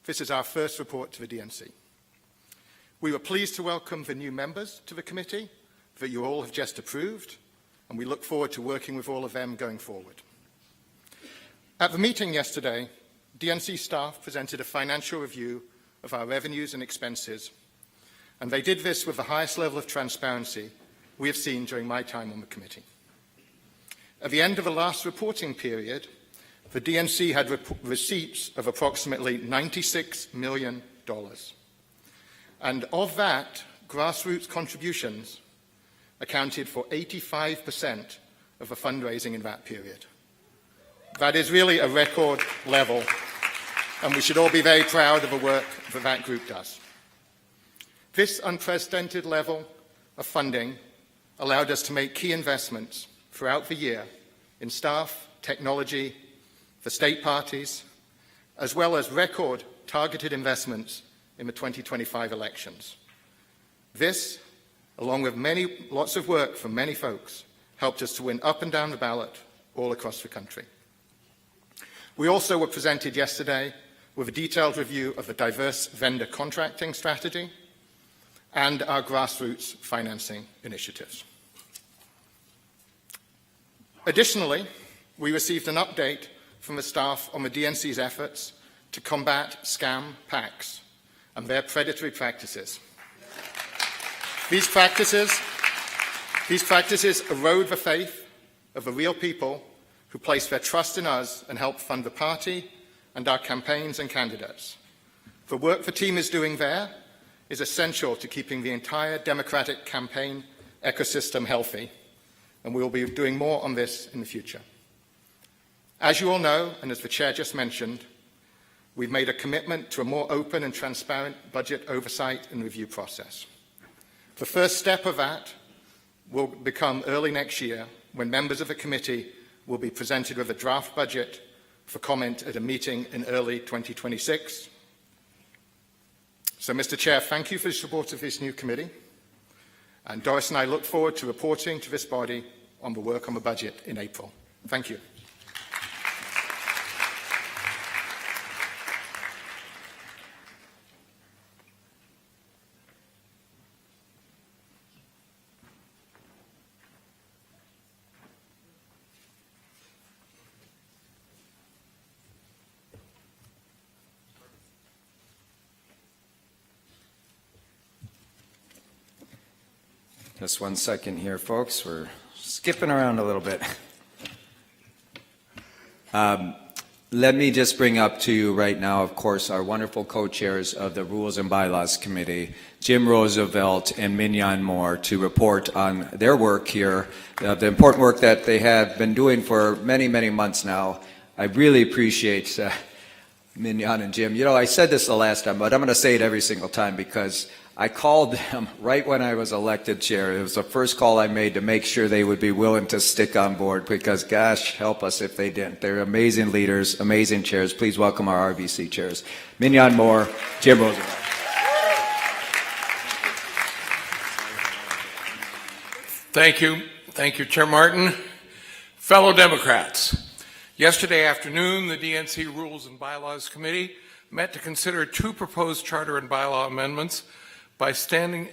This is our first report to the DNC. We were pleased to welcome the new members to the committee that you all have just approved, and we look forward to working with all of them going forward. At the meeting yesterday, DNC staff presented a financial review of our revenues and expenses, and they did this with the highest level of transparency we have seen during my time on the committee. At the end of the last reporting period, the DNC had receipts of approximately $96 million. And of that, grassroots contributions accounted for 85% of the fundraising in that period. That is really a record level, and we should all be very proud of the work that that group does. This unprecedented level of funding allowed us to make key investments throughout the year in staff, technology, the state parties, as well as record targeted investments in the 2025 elections. This, along with lots of work from many folks, helped us to win up and down the ballot all across the country. We also were presented yesterday with a detailed review of the diverse vendor contracting strategy and our grassroots financing initiatives. Additionally, we received an update from the staff on the DNC's efforts to combat scam PACs and their predatory practices. These practices erode the faith of the real people who place their trust in us and help fund the party and our campaigns and candidates. The work the team is doing there is essential to keeping the entire Democratic campaign ecosystem healthy, and we will be doing more on this in the future. As you all know, and as the Chair just mentioned, we've made a commitment to a more open and transparent budget oversight and review process. The first step of that will become early next year, when members of the committee will be presented with a draft budget for comment at a meeting in early 2026. So, Mr. Chair, thank you for the support of this new committee. And Doris and I look forward to reporting to this body on the work on the budget in April. Thank you. Just 1 second here, folks. We're skipping around a little bit. Let me just bring up to you right now, of course, our wonderful co-chairs of the Rules and Bylaws Committee, Jim Roosevelt and Mignon Moore, to report on their work here, the important work that they have been doing for many, many months now. I really appreciate Mignon and Jim. You know, I said this the last time, but I'm going to say it every single time because I called them right when I was elected chair. It was the first call I made to make sure they would be willing to stick on board because, gosh, help us if they didn't. They're amazing leaders, amazing chairs. Please welcome our RBC chairs. Mignon Moore, Jim Roosevelt. Thank you. Thank you, Chair Martin. Fellow Democrats, yesterday afternoon, the DNC Rules and Bylaws Committee met to consider two proposed charter and bylaw amendments by standing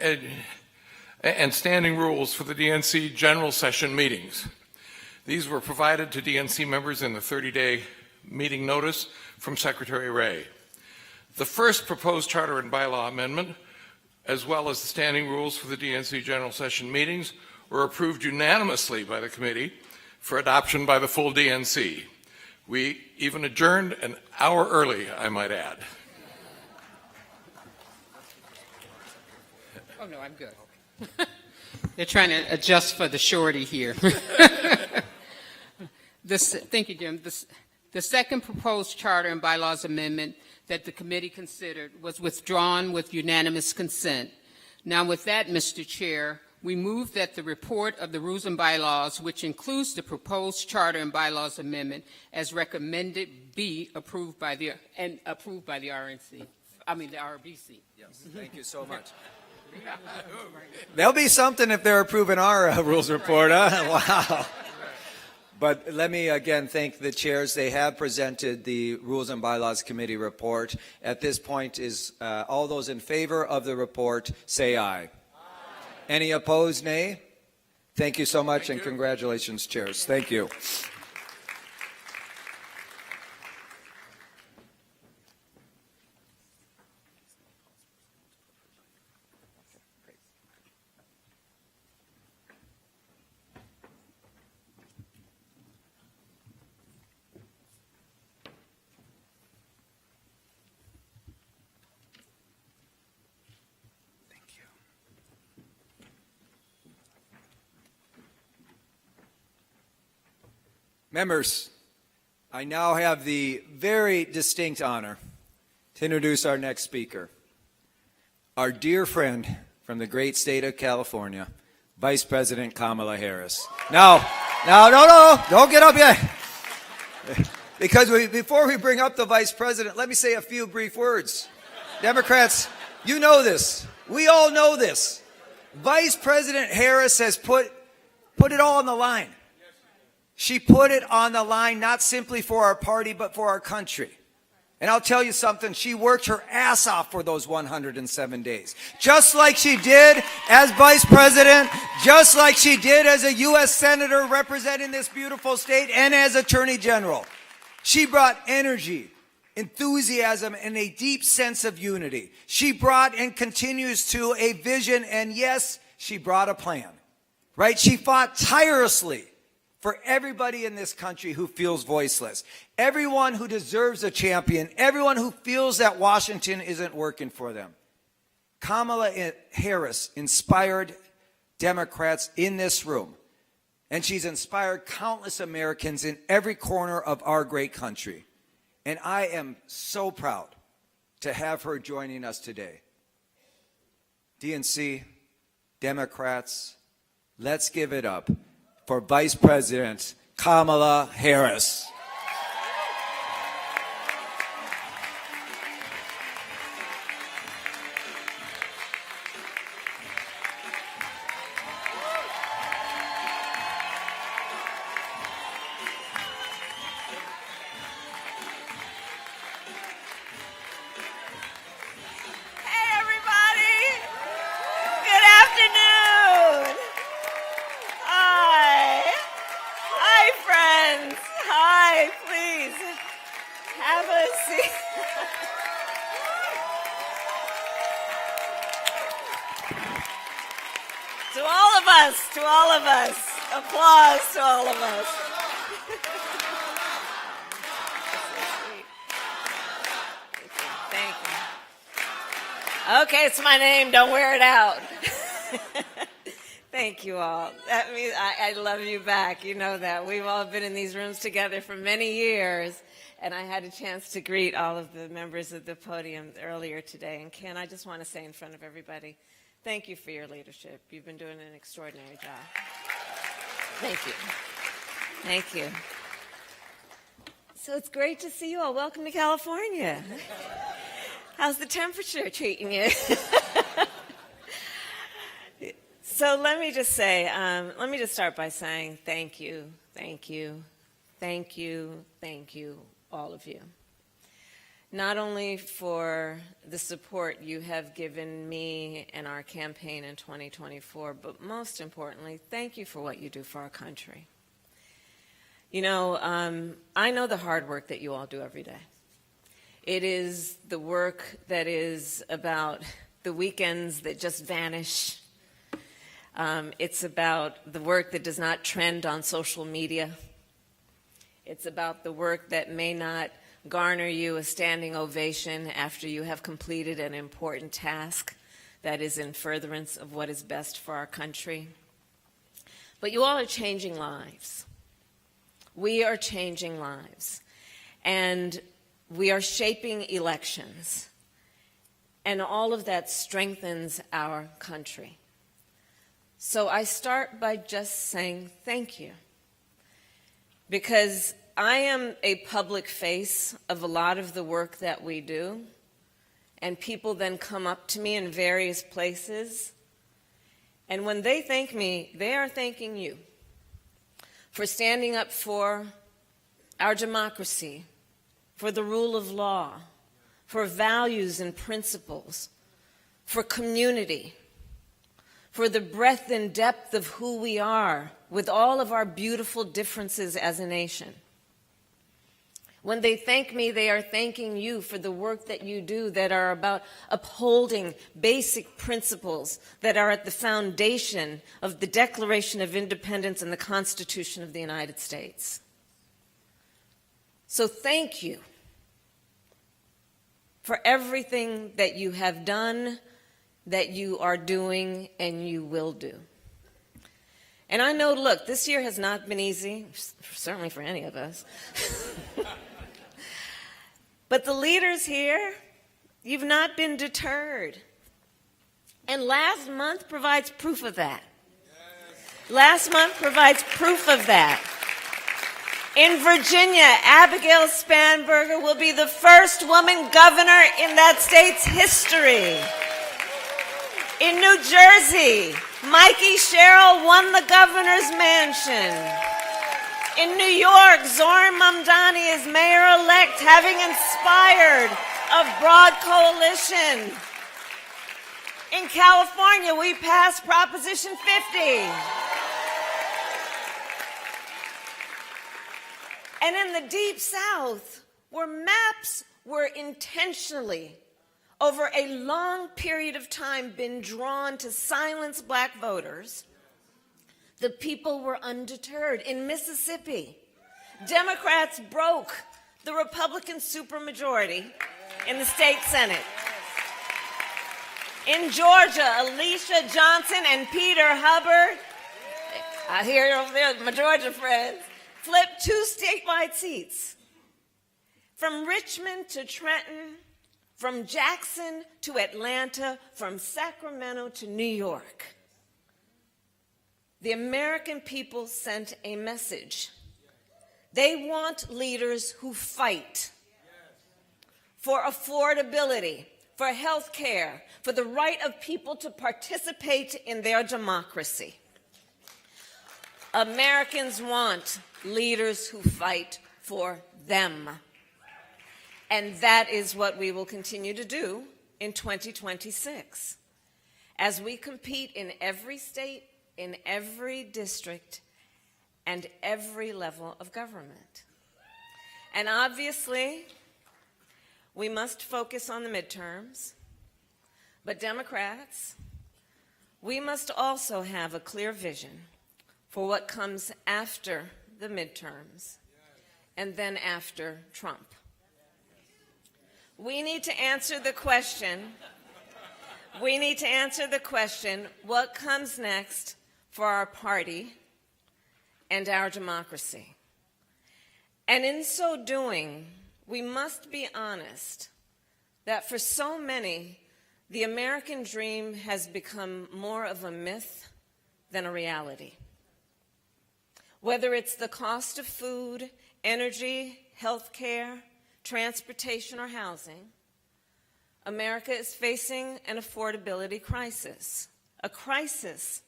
rules for the DNC general session meetings. These were provided to DNC members in the 30-day meeting notice from Secretary Wray. The first proposed charter and bylaw amendment, as well as the standing rules for the DNC general session meetings, were approved unanimously by the committee for adoption by the full DNC. We even adjourned an hour early, I might add. Oh, no, I'm good. They're trying to adjust for the shorty here. Thank you, Jim. The second proposed charter and bylaws amendment that the committee considered was withdrawn with unanimous consent. Now, with that, Mr. Chair, we move that the report of the rules and bylaws, which includes the proposed charter and bylaws amendment, as recommended, be approved by the RNC. I mean the RBC. Yes, thank you so much. There'll be something if they're approving our rules report, huh? Wow. But let me again thank the chairs. They have presented the Rules and Bylaws Committee report. At this point, is all those in favor of the report, say aye. Any opposed, nay? Thank you so much, and congratulations, chairs. Thank you. Members, I now have the very distinct honor to introduce our next speaker, our dear friend from the great state of California, Vice President Kamala Harris. No, don't get up yet. Because before we bring up the Vice President, let me say a few brief words. Democrats, you know this. We all know this. Vice President Harris has put it all on the line. She put it on the line, not simply for our party, but for our country. And I'll tell you something, she worked her ass off for those 107 days. Just like she did as Vice President, just like she did as a U.S. Senator representing this beautiful state and as Attorney General. She brought energy, enthusiasm, and a deep sense of unity. She brought and continues to a vision, and yes, she brought a plan. Right? She fought tirelessly for everybody in this country who feels voiceless, everyone who deserves a champion, everyone who feels that Washington isn't working for them. Kamala Harris inspired Democrats in this room, and she's inspired countless Americans in every corner of our great country. And I am so proud to have her joining us today. DNC, Democrats, let's give it up for Vice President Kamala Harris. To all of us. Applause to all of us. Thank you. Okay, it's my name. Don't wear it out. Thank you all. That means I love you back. You know that. We've all been in these rooms together for many years, and I had a chance to greet all of the members of the podium earlier today. And Ken, I just want to say in front of everybody, thank you for your leadership. You've been doing an extraordinary job. Thank you. Thank you. So it's great to see you all. Welcome to California. How's the temperature treating you? So let me just say, let me just start by saying thank you, thank you, thank you, thank you, all of you. Not only for the support you have given me and our campaign in 2024, but most importantly, thank you for what you do for our country. You know, I know the hard work that you all do every day. It is the work that is about the weekends that just vanish. It's about the work that does not trend on social media. It's about the work that may not garner you a standing ovation after you have completed an important task that is in furtherance of what is best for our country. But you all are changing lives. We are changing lives. And we are shaping elections. And all of that strengthens our country. So I start by just saying thank you, because I am a public face of a lot of the work that we do, and people then come up to me in various places, and when they thank me, they are thanking you for standing up for our democracy, for the rule of law, for values and principles, for community, for the breadth and depth of who we are with all of our beautiful differences as a nation. When they thank me, they are thanking you for the work that you do that are about upholding basic principles that are at the foundation of the Declaration of Independence and the Constitution of the United States. So thank you for everything that you have done, that you are doing, and you will do. And I know, look, this year has not been easy, certainly for any of us. But the leaders here, you've not been deterred. And last month provides proof of that. Last month provides proof of that. In Virginia, Abigail Spanberger will be the first woman governor in that state's history. In New Jersey, Mikey Sherrill won the governor's mansion. In New York, Zohran Mamdani is mayor-elect, having inspired a broad coalition. In California, we passed Proposition 50. And in the Deep South, where maps were intentionally, over a long period of time, been drawn to silence black voters, the people were undeterred. In Mississippi, Democrats broke the Republican supermajority in the state Senate. In Georgia, Alicia Johnson and Peter Hubbard, I hear over there, my Georgia friends, flipped 2 statewide seats. From Richmond to Trenton, from Jackson to Atlanta, from Sacramento to New York. The American people sent a message. They want leaders who fight for affordability, for health care, for the right of people to participate in their democracy. Americans want leaders who fight for them. And that is what we will continue to do in 2026. As we compete in every state, in every district, and every level of government. And obviously, we must focus on the midterms. But Democrats, we must also have a clear vision for what comes after the midterms and then after Trump. We need to answer the question, what comes next for our party and our democracy. And in so doing, we must be honest that for so many, the American dream has become more of a myth than a reality. Whether it's the cost of food, energy, health care, transportation, or housing, America is facing an affordability crisis. A crisis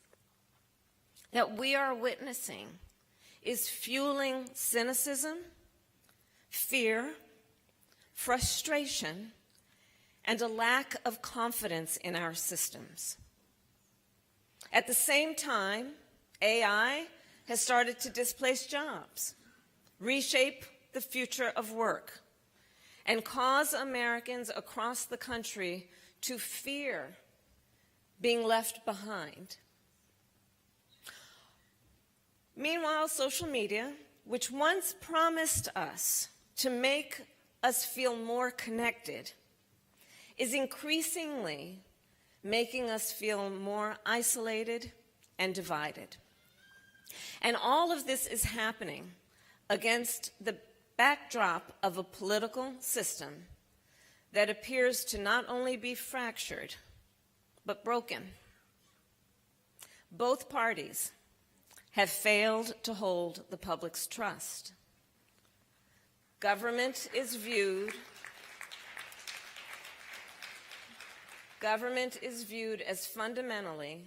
that we are witnessing is fueling cynicism, fear, frustration, and a lack of confidence in our systems. At the same time, AI has started to displace jobs, reshape the future of work, and cause Americans across the country to fear being left behind. Meanwhile, social media, which once promised us to make us feel more connected, is increasingly making us feel more isolated and divided. And all of this is happening against the backdrop of a political system that appears to not only be fractured, but broken. Both parties have failed to hold the public's trust. Government is viewed as fundamentally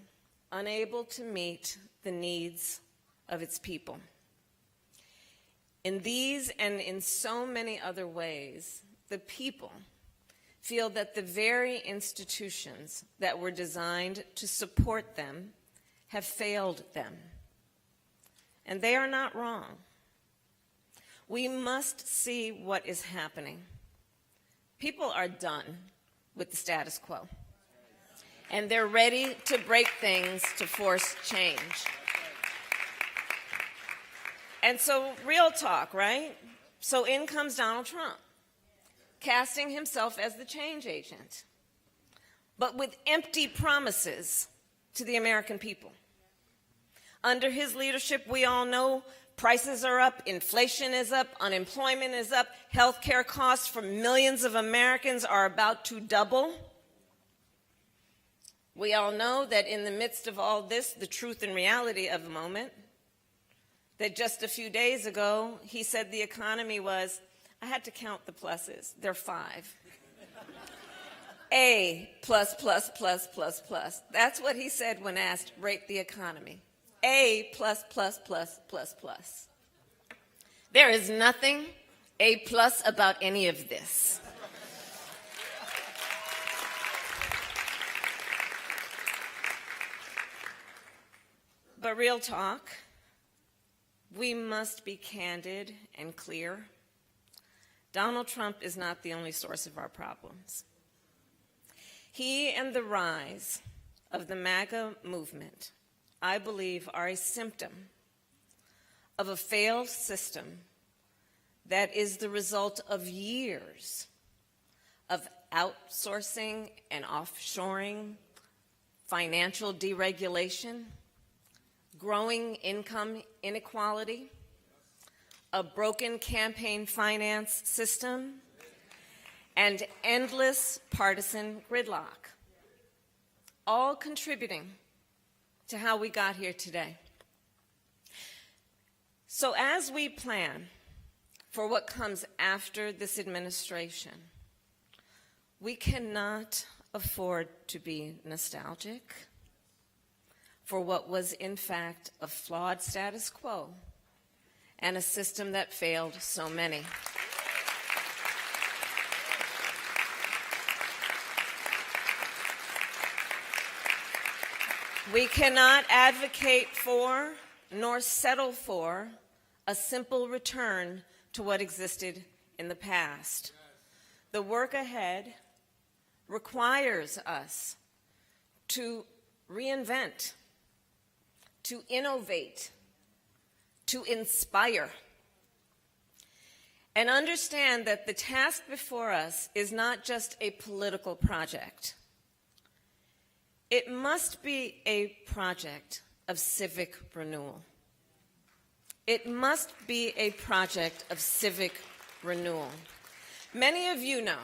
unable to meet the needs of its people. In these and in so many other ways, the people feel that the very institutions that were designed to support them have failed them. And they are not wrong. We must see what is happening. People are done with the status quo, and they're ready to break things to force change. And so, real talk, right? So in comes Donald Trump, casting himself as the change agent, but with empty promises to the American people. Under his leadership, we all know prices are up, inflation is up, unemployment is up, health care costs for millions of Americans are about to double. We all know that in the midst of all this, the truth and reality of the moment, that just a few days ago, he said the economy was, I had to count the pluses, they're 5. A plus, plus, plus, plus, plus. That's what he said when asked, rate the economy. A plus, plus, plus, plus, plus. There is nothing A plus about any of this. But real talk, we must be candid and clear. Donald Trump is not the only source of our problems. He and the rise of the MAGA movement, I believe, are a symptom of a failed system that is the result of years of outsourcing and offshoring, financial deregulation, growing income inequality, a broken campaign finance system, and endless partisan gridlock, all contributing to how we got here today. So as we plan for what comes after this administration, we cannot afford to be nostalgic for what was in fact a flawed status quo and a system that failed so many. We cannot advocate for nor settle for a simple return to what existed in the past. The work ahead requires us to reinvent, to innovate, to inspire, and understand that the task before us is not just a political project. It must be a project of civic renewal. It must be a project of civic renewal. Many of you know,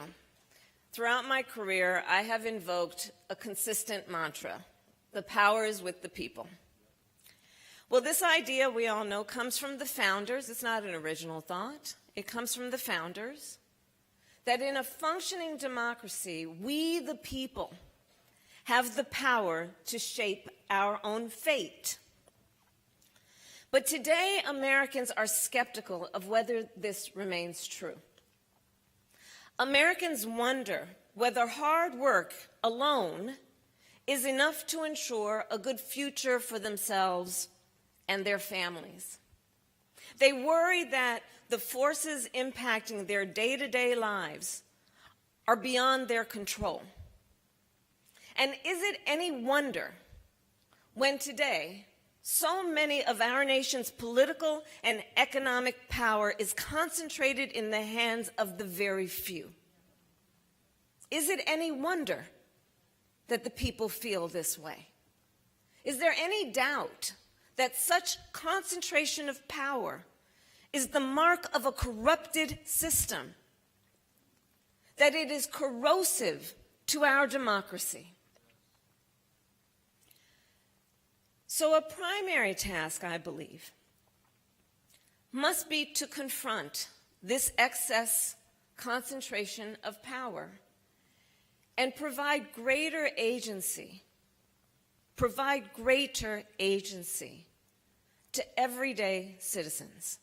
throughout my career, I have invoked a consistent mantra: the power is with the people. Well, this idea, we all know, comes from the founders. It's not an original thought. It comes from the founders, that in a functioning democracy, we, the people, have the power to shape our own fate. But today, Americans are skeptical of whether this remains true. Americans wonder whether hard work alone is enough to ensure a good future for themselves and their families. They worry that the forces impacting their day-to-day lives are beyond their control. And is it any wonder when today so many of our nation's political and economic power is concentrated in the hands of the very few? Is it any wonder that the people feel this way? Is there any doubt that such concentration of power is the mark of a corrupted system, that it is corrosive to our democracy? So a primary task, I believe, must be to confront this excess concentration of power and provide greater agency to everyday citizens.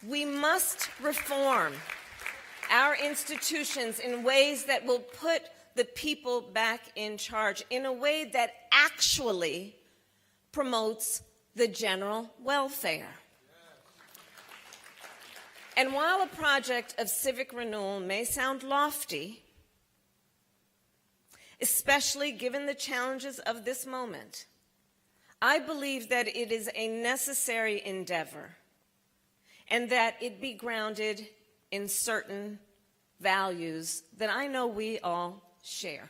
We must reform our institutions in ways that will put the people back in charge, in a way that actually promotes the general welfare. And while a project of civic renewal may sound lofty, especially given the challenges of this moment, I believe that it is a necessary endeavor and that it be grounded in certain values that I know we all share.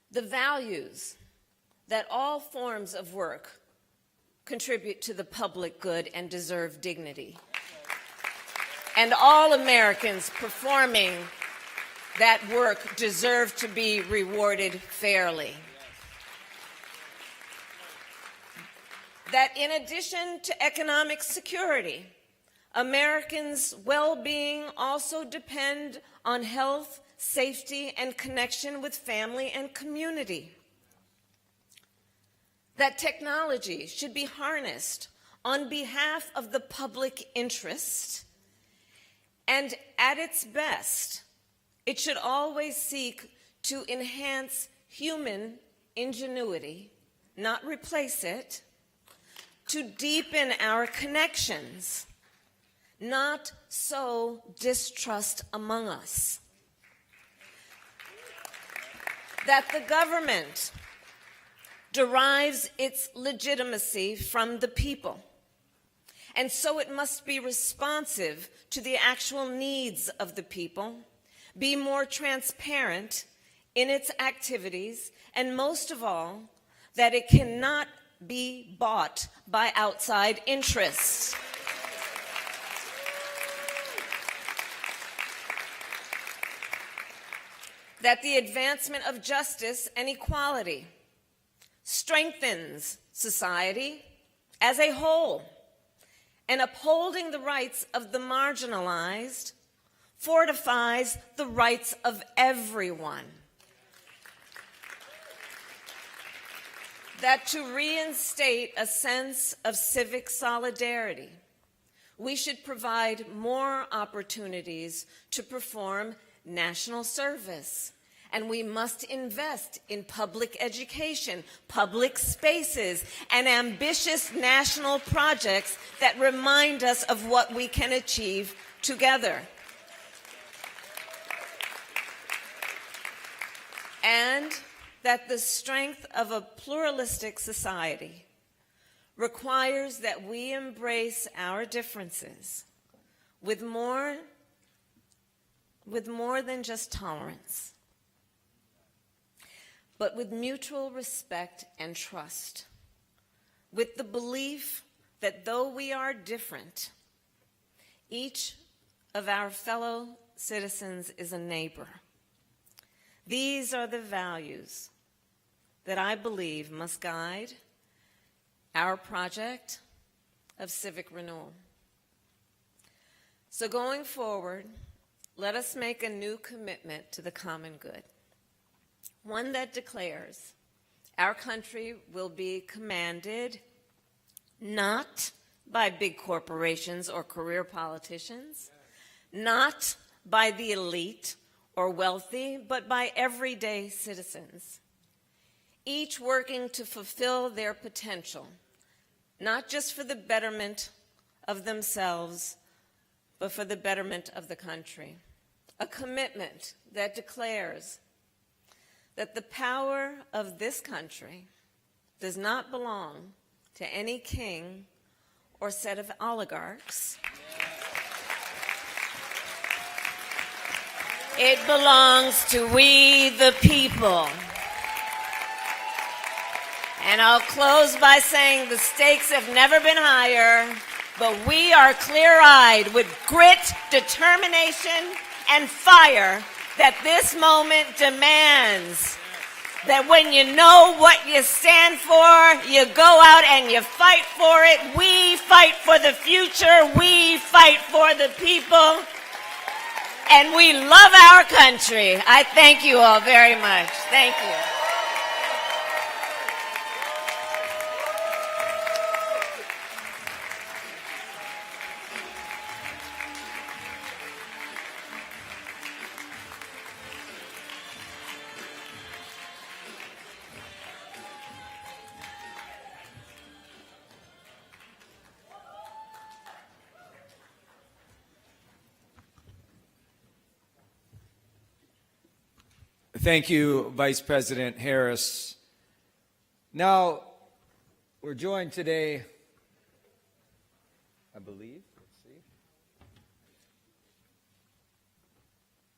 The values that all forms of work contribute to the public good and deserve dignity, and all Americans performing that work deserve to be rewarded fairly. That in addition to economic security, Americans' well-being also depend on health, safety, and connection with family and community. That technology should be harnessed on behalf of the public interest, and at its best, it should always seek to enhance human ingenuity, not replace it, to deepen our connections, not sow distrust among us. That the government derives its legitimacy from the people, and so it must be responsive to the actual needs of the people, be more transparent in its activities, and most of all, that it cannot be bought by outside interests. That the advancement of justice and equality strengthens society as a whole, and upholding the rights of the marginalized fortifies the rights of everyone. That to reinstate a sense of civic solidarity, we should provide more opportunities to perform national service. And we must invest in public education, public spaces, and ambitious national projects that remind us of what we can achieve together. And that the strength of a pluralistic society requires that we embrace our differences with more than just tolerance, but with mutual respect and trust. with the belief that though we are different, each of our fellow citizens is a neighbor. These are the values that I believe must guide our project of civic renewal. So going forward, let us make a new commitment to the common good, one that declares our country will be commanded not by big corporations or career politicians, not by the elite or wealthy, but by everyday citizens, each working to fulfill their potential, not just for the betterment of themselves, but for the betterment of the country. A commitment that declares that the power of this country does not belong to any king or set of oligarchs. It belongs to we the people. And I'll close by saying the stakes have never been higher, but we are clear-eyed with grit, determination, and fire that this moment demands. That when you know what you stand for, you go out and you fight for it. We fight for the future. We fight for the people. And we love our country. I thank you all very much. Thank you. Thank you, Vice President Harris. Now, we're joined today, I believe, let's see.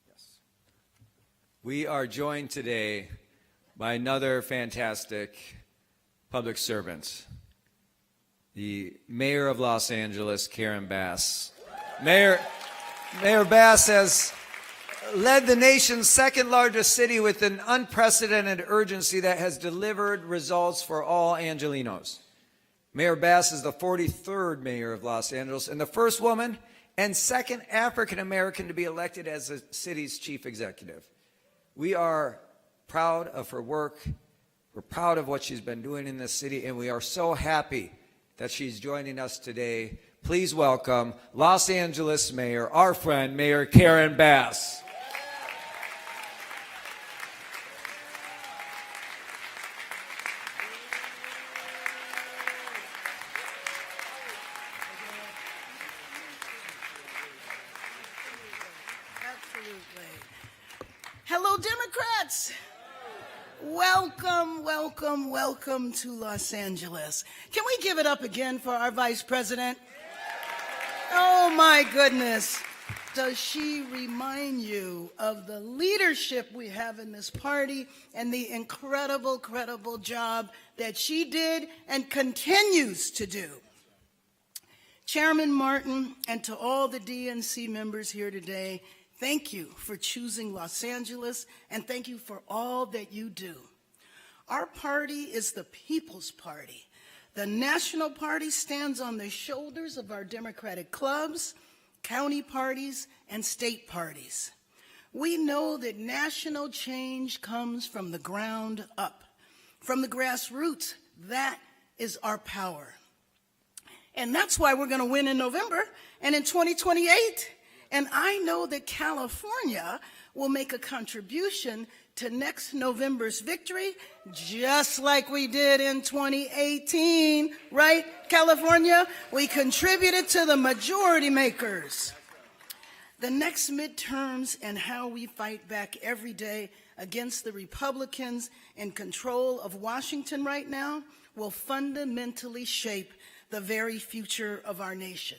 Yes. We are joined today by another fantastic public servant, the Mayor of Los Angeles, Karen Bass. Mayor Bass has led the nation's second largest city with an unprecedented urgency that has delivered results for all Angelenos. Mayor Bass is the 43rd mayor of Los Angeles and the first woman and second African American to be elected as the city's chief executive. We are proud of her work. We're proud of what she's been doing in this city, and we are so happy that she's joining us today. Please welcome Los Angeles Mayor, our friend, Mayor Karen Bass. Hello, Democrats. Welcome, welcome, welcome to Los Angeles. Can we give it up again for our Vice President? Oh, my goodness. Does she remind you of the leadership we have in this party and the incredible, credible job that she did and continues to do? Chairman Martin, and to all the DNC members here today, thank you for choosing Los Angeles, and thank you for all that you do. Our party is the People's Party. The National Party stands on the shoulders of our Democratic clubs, county parties, and state parties. We know that national change comes from the ground up, from the grassroots. That is our power. And that's why we're going to win in November and in 2028. And I know that California will make a contribution to next November's victory, just like we did in 2018, right, California? We contributed to the majority makers. The next midterms and how we fight back every day against the Republicans in control of Washington right now will fundamentally shape the very future of our nation.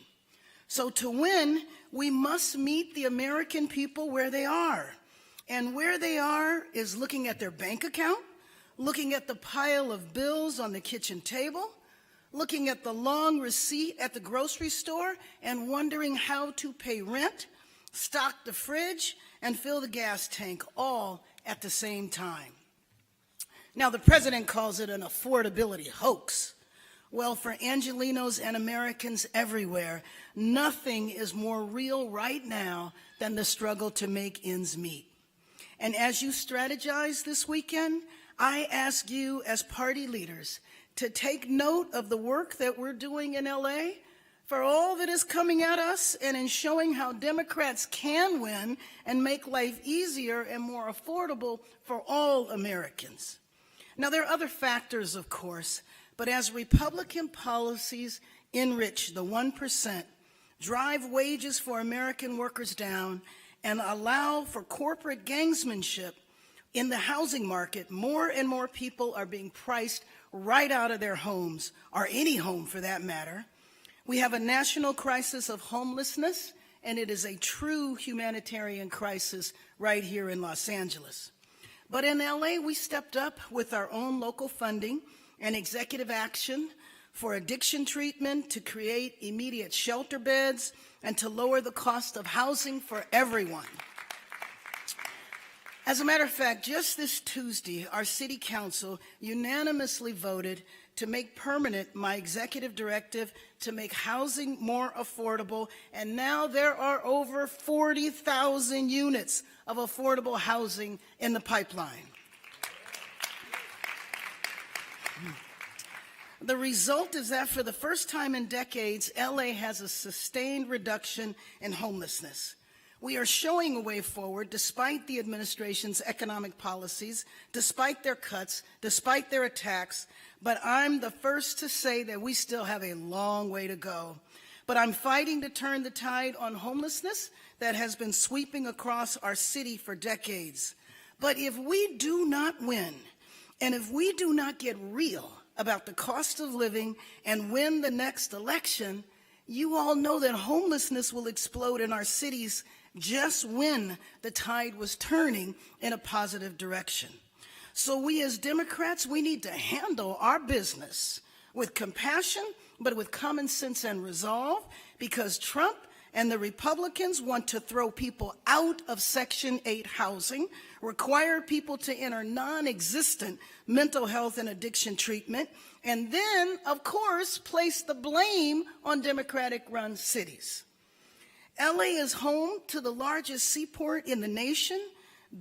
So to win, we must meet the American people where they are. And where they are is looking at their bank account, looking at the pile of bills on the kitchen table, looking at the long receipt at the grocery store and wondering how to pay rent, stock the fridge, and fill the gas tank all at the same time. Now, the president calls it an affordability hoax. Well, for Angelenos and Americans everywhere, nothing is more real right now than the struggle to make ends meet. And as you strategize this weekend, I ask you as party leaders to take note of the work that we're doing in LA, for all that is coming at us, and in showing how Democrats can win and make life easier and more affordable for all Americans. Now, there are other factors, of course, but as Republican policies enrich the 1%, drive wages for American workers down, and allow for corporate gamesmanship in the housing market, more and more people are being priced right out of their homes, or any home for that matter. We have a national crisis of homelessness, and it is a true humanitarian crisis right here in Los Angeles. But in LA, we stepped up with our own local funding and executive action for addiction treatment, to create immediate shelter beds, and to lower the cost of housing for everyone. As a matter of fact, just this Tuesday, our city council unanimously voted to make permanent my executive directive to make housing more affordable, and now there are over 40,000 units of affordable housing in the pipeline. The result is that for the first time in decades, LA has a sustained reduction in homelessness. We are showing a way forward despite the administration's economic policies, despite their cuts, despite their attacks, but I'm the first to say that we still have a long way to go. But I'm fighting to turn the tide on homelessness that has been sweeping across our city for decades. But if we do not win, and if we do not get real about the cost of living and win the next election, you all know that homelessness will explode in our cities just when the tide was turning in a positive direction. So we as Democrats, we need to handle our business with compassion, but with common sense and resolve, because Trump and the Republicans want to throw people out of Section 8 housing, require people to enter non-existent mental health and addiction treatment, and then, of course, place the blame on Democratic-run cities. LA is home to the largest seaport in the nation,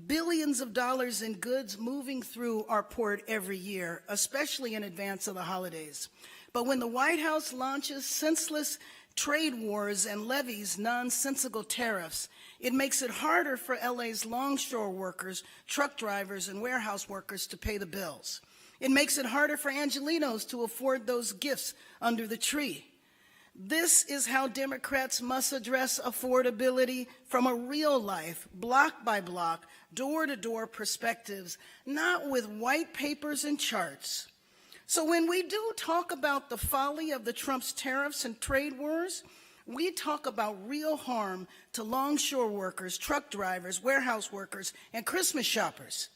billions of dollars in goods moving through our port every year, especially in advance of the holidays. But when the White House launches senseless trade wars and levies nonsensical tariffs, it makes it harder for LA's longshore workers, truck drivers, and warehouse workers to pay the bills. It makes it harder for Angelenos to afford those gifts under the tree. This is how Democrats must address affordability from a real life, block by block, door-to-door perspectives, not with white papers and charts. So when we do talk about the folly of the Trump's tariffs and trade wars, we talk about real harm to longshore workers, truck drivers, warehouse workers, and Christmas shoppers.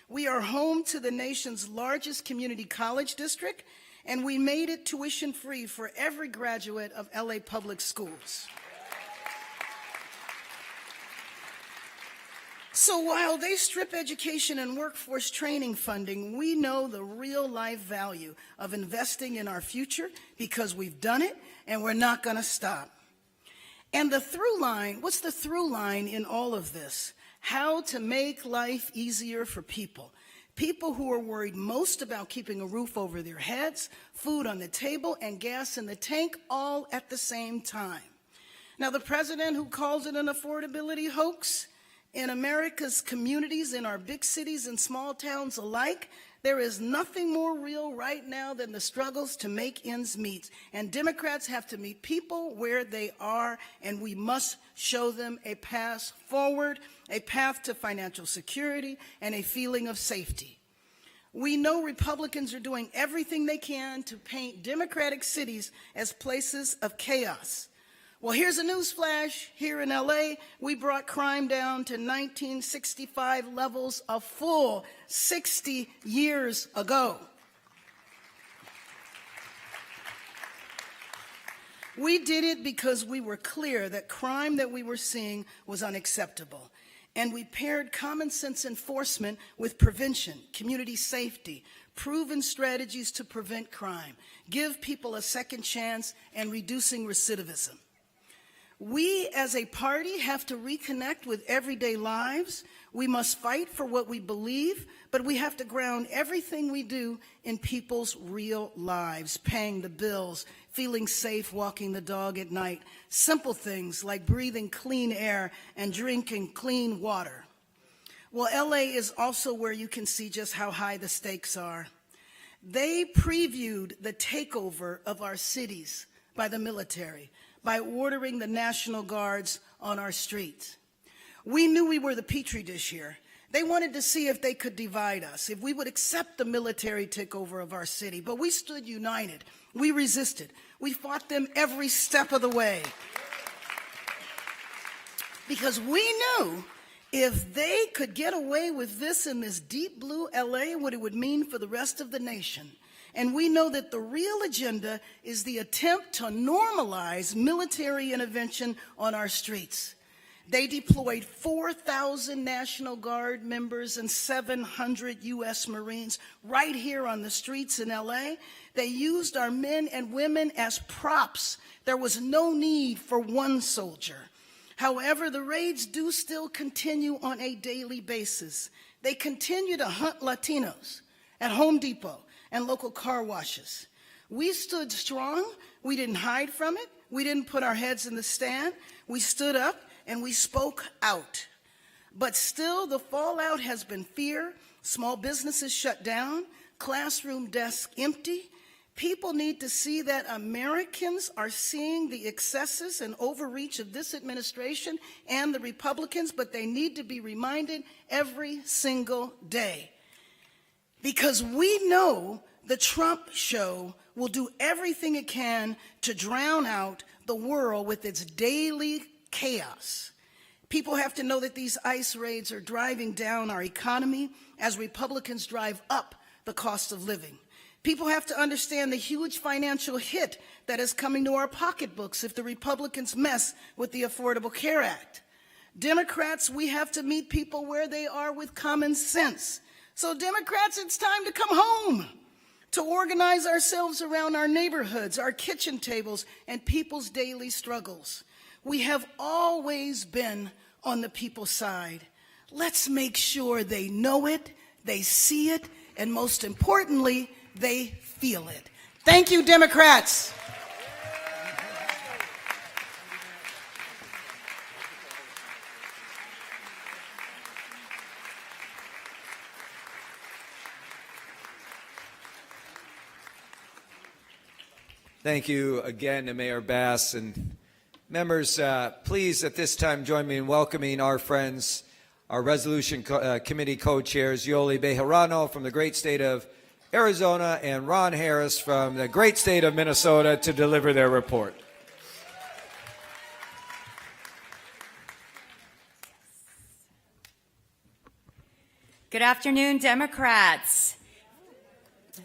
We are home to the nation's largest community college district, and we made it tuition-free for every graduate of LA public schools. So while they strip education and workforce training funding, we know the real-life value of investing in our future, because we've done it and we're not going to stop. And the through line, what's the through line in all of this? How to make life easier for people. People who are worried most about keeping a roof over their heads, food on the table, and gas in the tank, all at the same time. Now, the president who calls it an affordability hoax, in America's communities, in our big cities and small towns alike, there is nothing more real right now than the struggles to make ends meet. And Democrats have to meet people where they are, and we must show them a path forward, a path to financial security, and a feeling of safety. We know Republicans are doing everything they can to paint Democratic cities as places of chaos. Well, here's a news flash. Here in LA, we brought crime down to 1965 levels a full 60 years ago. We did it because we were clear that crime that we were seeing was unacceptable. And we paired common sense enforcement with prevention, community safety, proven strategies to prevent crime, give people a second chance, and reducing recidivism. We as a party have to reconnect with everyday lives. We must fight for what we believe, but we have to ground everything we do in people's real lives, paying the bills, feeling safe walking the dog at night, simple things like breathing clean air and drinking clean water. Well, LA is also where you can see just how high the stakes are. They previewed the takeover of our cities by the military, by ordering the National Guards on our streets. We knew we were the petri dish here. They wanted to see if they could divide us, if we would accept the military takeover of our city. But we stood united. We resisted. We fought them every step of the way. Because we knew if they could get away with this in this deep blue LA, what it would mean for the rest of the nation. And we know that the real agenda is the attempt to normalize military intervention on our streets. They deployed 4,000 National Guard members and 700 U.S. Marines right here on the streets in L.A. They used our men and women as props. There was no need for one soldier. However, the raids do still continue on a daily basis. They continue to hunt Latinos at Home Depot and local car washes. We stood strong. We didn't hide from it. We didn't put our heads in the sand. We stood up and we spoke out. But still, the fallout has been fear, small businesses shut down, classroom desks empty. People need to see that Americans are seeing the excesses and overreach of this administration and the Republicans, but they need to be reminded every single day. Because we know the Trump show will do everything it can to drown out the world with its daily chaos. People have to know that these ICE raids are driving down our economy as Republicans drive up the cost of living. People have to understand the huge financial hit that is coming to our pocketbooks if the Republicans mess with the Affordable Care Act. Democrats, we have to meet people where they are with common sense. So Democrats, it's time to come home, to organize ourselves around our neighborhoods, our kitchen tables, and people's daily struggles. We have always been on the people's side. Let's make sure they know it, they see it, and most importantly, they feel it. Thank you, Democrats. Thank you again to Mayor Bass. And members, please at this time join me in welcoming our friends, our Resolution Committee co-chairs, Yoli Bejarano from the great state of Arizona and Ron Harris from the great state of Minnesota to deliver their report. Good afternoon, Democrats.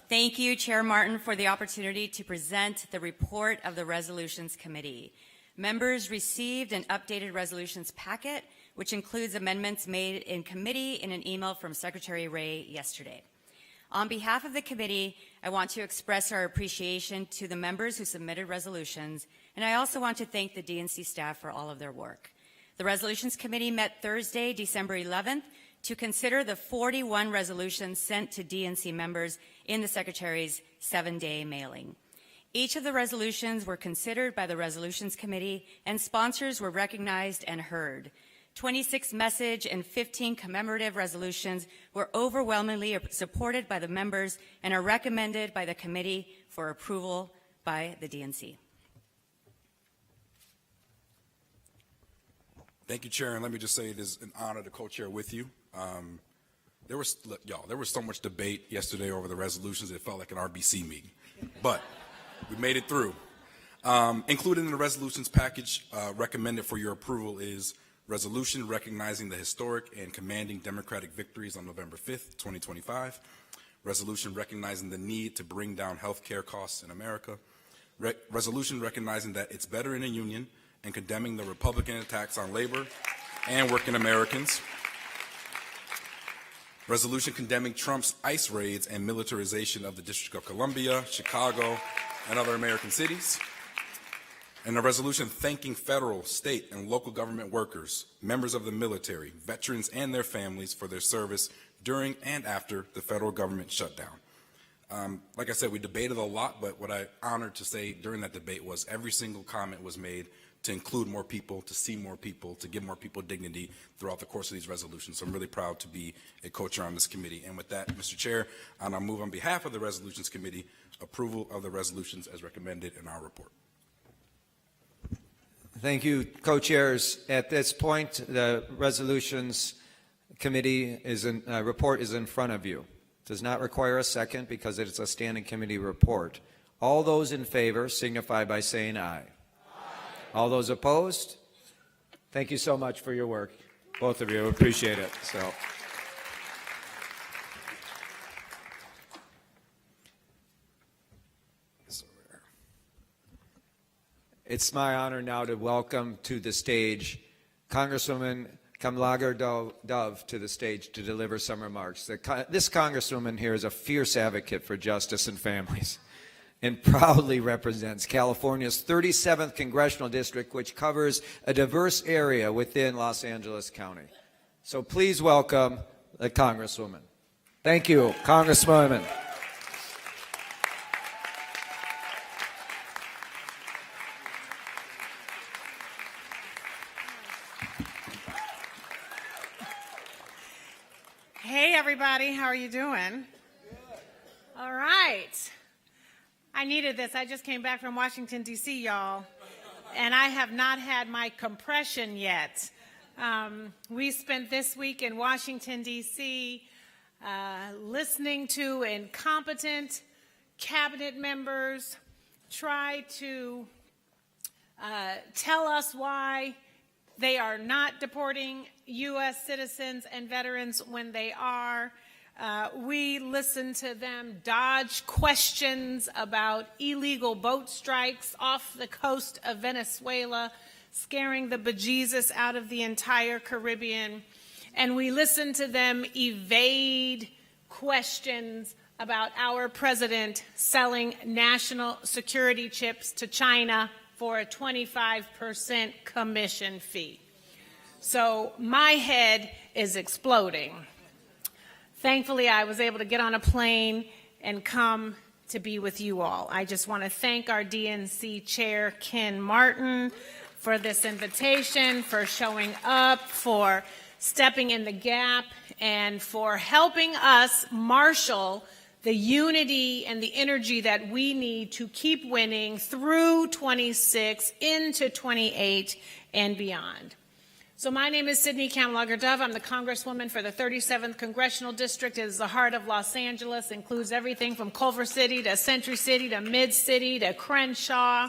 Thank you, Chair Martin, for the opportunity to present the report of the Resolutions Committee. Members received an updated resolutions packet, which includes amendments made in committee in an email from Secretary Ray yesterday. On behalf of the committee, I want to express our appreciation to the members who submitted resolutions, and I also want to thank the DNC staff for all of their work. The Resolutions Committee met Thursday, December 11th, to consider the 41 resolutions sent to DNC members in the Secretary's 7-day mailing. Each of the resolutions were considered by the Resolutions Committee, and sponsors were recognized and heard. 26 message and 15 commemorative resolutions were overwhelmingly supported by the members and are recommended by the committee for approval by the DNC. Thank you, Chair, and let me just say it is an honor to co-chair with you. There was so much debate yesterday over the resolutions, it felt like an RBC meeting, but we made it through. Included in the resolutions package recommended for your approval is resolution recognizing the historic and commanding Democratic victories on November 5th, 2025, resolution recognizing the need to bring down health care costs in America, resolution recognizing that it's better in a union and condemning the Republican attacks on labor and working Americans. Resolution condemning Trump's ICE raids and militarization of the District of Columbia, Chicago, and other American cities. And a resolution thanking federal, state, and local government workers, members of the military, veterans, and their families for their service during and after the federal government shutdown. Like I said, we debated a lot, but what I honored to say during that debate was every single comment was made to include more people, to see more people, to give more people dignity throughout the course of these resolutions. So I'm really proud to be a co-chair on this committee. And with that, Mr. Chair, I'll now move on behalf of the Resolutions Committee approval of the resolutions as recommended in our report. Thank you, co-chairs. At this point, the Resolutions Committee report is in front of you. It does not require a second because it is a standing committee report. All those in favor signify by saying aye. All those opposed? Thank you so much for your work, both of you. Appreciate it. It's my honor now to welcome to the stage Congresswoman Kamlager Dove to the stage to deliver some remarks. This Congresswoman here is a fierce advocate for justice and families and proudly represents California's 37th Congressional District, which covers a diverse area within Los Angeles County. So please welcome the Congresswoman. Thank you, Congresswoman. Hey, everybody. How are you doing? All right. I needed this. I just came back from Washington, D.C., y'all, and I have not had my compression yet. We spent this week in Washington, D.C., listening to incompetent cabinet members try to tell us why they are not deporting U.S. citizens and veterans when they are. We listened to them dodge questions about illegal boat strikes off the coast of Venezuela, scaring the bejesus out of the entire Caribbean. And we listened to them evade questions about our president selling national security chips to China for a 25% commission fee. So my head is exploding. Thankfully, I was able to get on a plane and come to be with you all. I just want to thank our DNC chair, Ken Martin, for this invitation, for showing up, for stepping in the gap, and for helping us marshal the unity and the energy that we need to keep winning through 26 into 28 and beyond. So my name is Sydney Kamlager Dove. I'm the Congresswoman for the 37th Congressional District. It is the heart of Los Angeles, includes everything from Culver City to Century City to Mid-City to Crenshaw.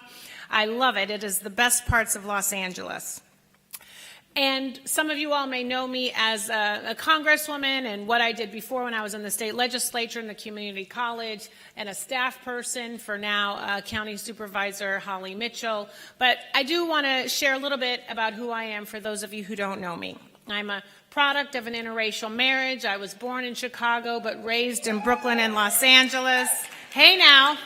I love it. It is the best parts of Los Angeles. And some of you all may know me as a congresswoman and what I did before when I was in the state legislature and the community college, and a staff person for now County Supervisor Holly Mitchell. But I do want to share a little bit about who I am for those of you who don't know me. I'm a product of an interracial marriage. I was born in Chicago but raised in Brooklyn and Los Angeles. Hey now.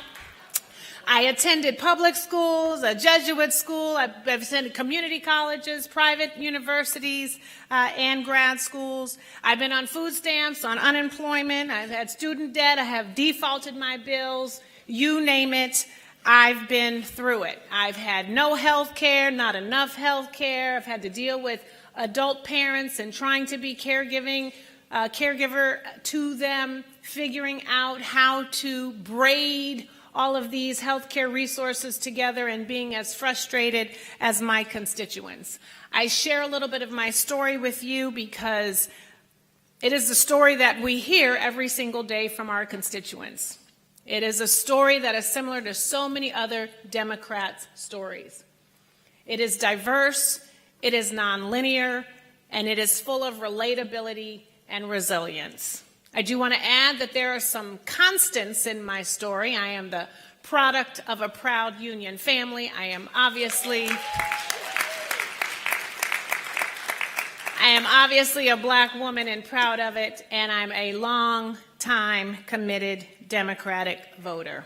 I attended public schools, a Jesuit school. I've attended community colleges, private universities, and grad schools. I've been on food stamps, on unemployment. I've had student debt. I have defaulted my bills. You name it, I've been through it. I've had no health care, not enough health care. I've had to deal with adult parents and trying to be caregiver to them, figuring out how to braid all of these healthcare resources together and being as frustrated as my constituents. I share a little bit of my story with you because it is the story that we hear every single day from our constituents. It is a story that is similar to so many other Democrats' stories. It is diverse, it is nonlinear, and it is full of relatability and resilience. I do want to add that there are some constants in my story. I am the product of a proud union family. I am obviously a black woman and proud of it, and I'm a long-time committed Democratic voter.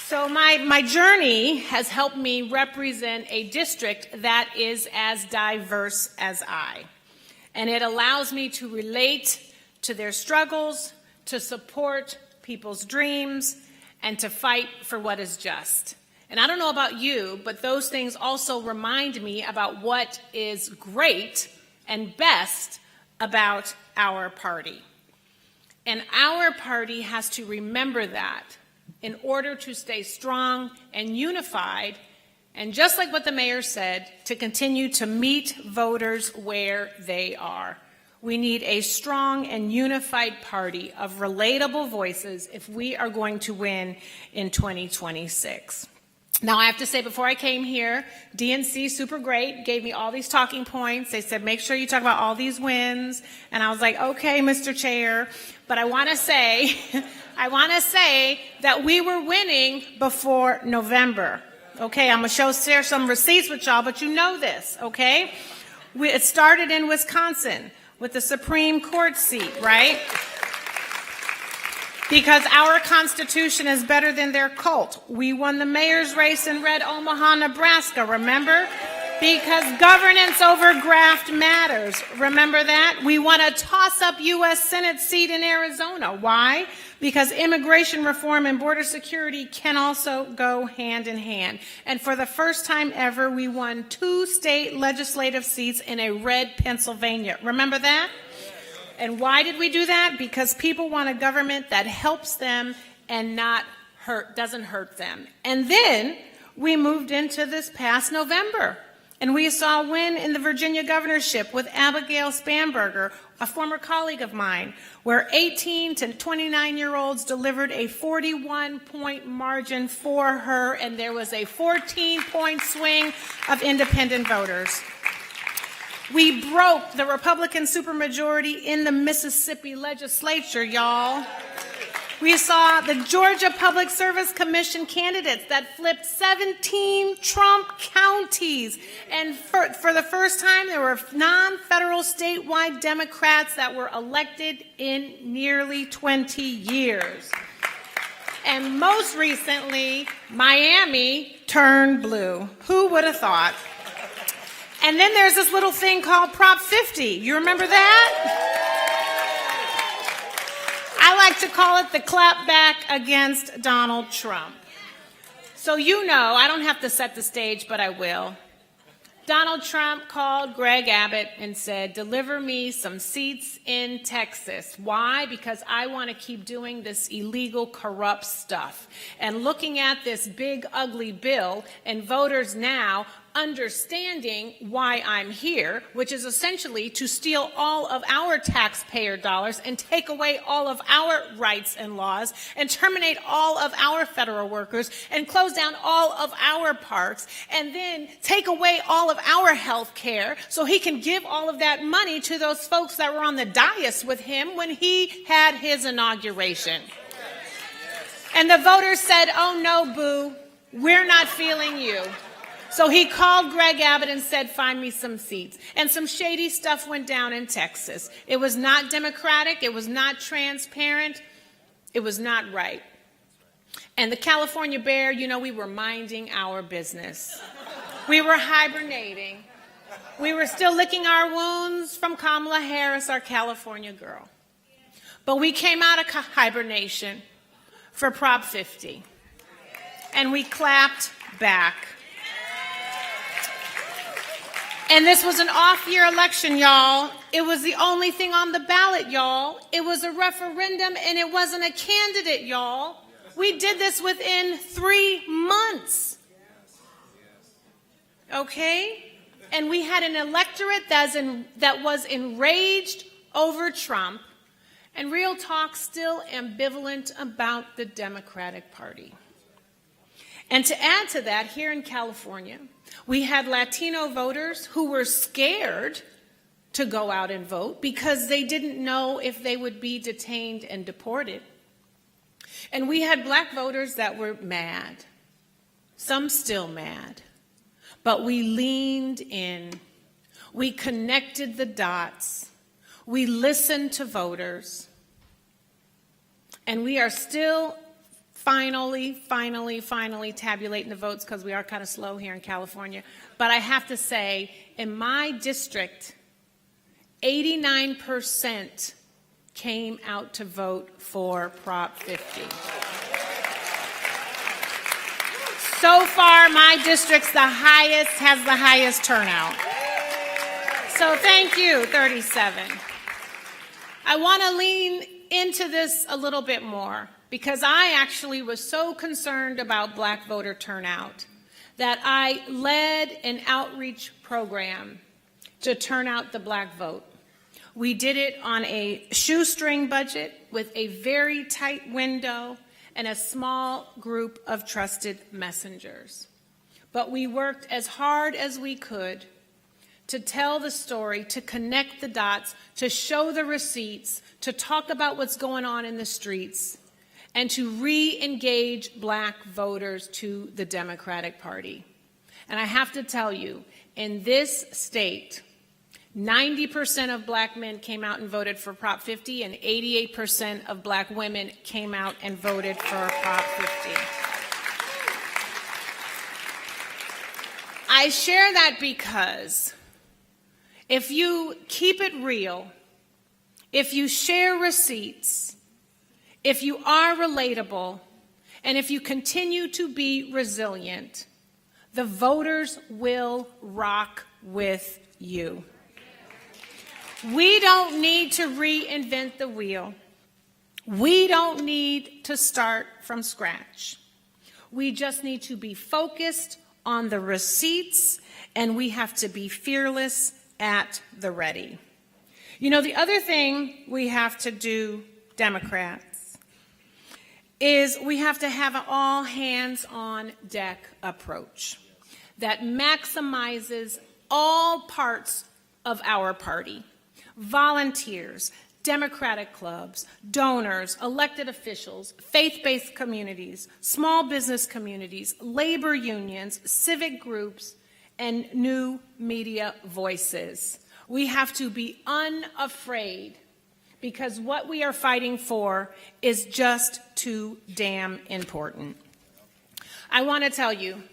So my journey has helped me represent a district that is as diverse as I. And it allows me to relate to their struggles, to support people's dreams, and to fight for what is just. And I don't know about you, but those things also remind me about what is great and best about our party. And our party has to remember that in order to stay strong and unified, and just like what the mayor said, to continue to meet voters where they are. We need a strong and unified party of relatable voices if we are going to win in 2026. Now, I have to say, before I came here, DNC, super great, gave me all these talking points. They said, make sure you talk about all these wins. And I was like, okay, Mr. Chair. But I want to say, that we were winning before November. Okay, I'm going to share some receipts with y'all, but you know this, okay? It started in Wisconsin with the Supreme Court seat, right? Because our Constitution is better than their cult. We won the mayor's race in Red Omaha, Nebraska, remember? Because governance over graft matters. Remember that? We won a toss-up U.S. Senate seat in Arizona. Why? Because immigration reform and border security can also go hand in hand. And for the first time ever, we won 2 state legislative seats in a red Pennsylvania. Remember that? And why did we do that? Because people want a government that helps them and doesn't hurt them. And then we moved into this past November. And we saw a win in the Virginia governorship with Abigail Spanberger, a former colleague of mine, where 18 to 29-year-olds delivered a 41-point margin for her, and there was a 14-point swing of independent voters. We broke the Republican supermajority in the Mississippi legislature, y'all. We saw the Georgia Public Service Commission candidates that flipped 17 Trump counties. And for the first time, there were non-federal statewide Democrats that were elected in nearly 20 years. And most recently, Miami turned blue. Who would have thought? And then there's this little thing called Prop 50. You remember that? I like to call it the clapback against Donald Trump. So you know, I don't have to set the stage, but I will. Donald Trump called Greg Abbott and said, deliver me some seats in Texas. Why? Because I want to keep doing this illegal, corrupt stuff. And looking at this big, ugly bill, and voters now understanding why I'm here, which is essentially to steal all of our taxpayer dollars and take away all of our rights and laws and terminate all of our federal workers and close down all of our parks and then take away all of our health care so he can give all of that money to those folks that were on the dais with him when he had his inauguration. And the voters said, oh no, boo, we're not feeling you. So he called Greg Abbott and said, find me some seats. And some shady stuff went down in Texas. It was not democratic. It was not transparent. It was not right. And the California Bear, you know, we were minding our business. We were hibernating. We were still licking our wounds from Kamala Harris, our California girl. But we came out of hibernation for Prop 50. And we clapped back. And this was an off-year election, y'all. It was the only thing on the ballot, y'all. It was a referendum, and it wasn't a candidate, y'all. We did this within 3 months. Okay? And we had an electorate that was enraged over Trump, and real talk, still ambivalent about the Democratic Party. And to add to that, here in California, we had Latino voters who were scared to go out and vote because they didn't know if they would be detained and deported. And we had black voters that were mad, some still mad, but we leaned in. We connected the dots. We listened to voters. And we are still finally tabulating the votes because we are kind of slow here in California. But I have to say, in my district, 89% came out to vote for Prop 50. So far, my district's has the highest turnout. So thank you, 37. I want to lean into this a little bit more because I actually was so concerned about black voter turnout that I led an outreach program to turn out the black vote. We did it on a shoestring budget with a very tight window and a small group of trusted messengers. But we worked as hard as we could to tell the story, to connect the dots, to show the receipts, to talk about what's going on in the streets, and to re-engage black voters to the Democratic Party. And I have to tell you, in this state, 90% of black men came out and voted for Prop 50, and 88% of black women came out and voted for Prop 50. I share that because if you keep it real, if you share receipts, if you are relatable, and if you continue to be resilient, the voters will rock with you. We don't need to reinvent the wheel. We don't need to start from scratch. We just need to be focused on the receipts, and we have to be fearless at the ready. You know, the other thing we have to do, Democrats, is we have to have an all hands on deck approach that maximizes all parts of our party. Volunteers, Democratic clubs, donors, elected officials, faith-based communities, small business communities, labor unions, civic groups, and new media voices. We have to be unafraid because what we are fighting for is just too damn important. I want to tell you,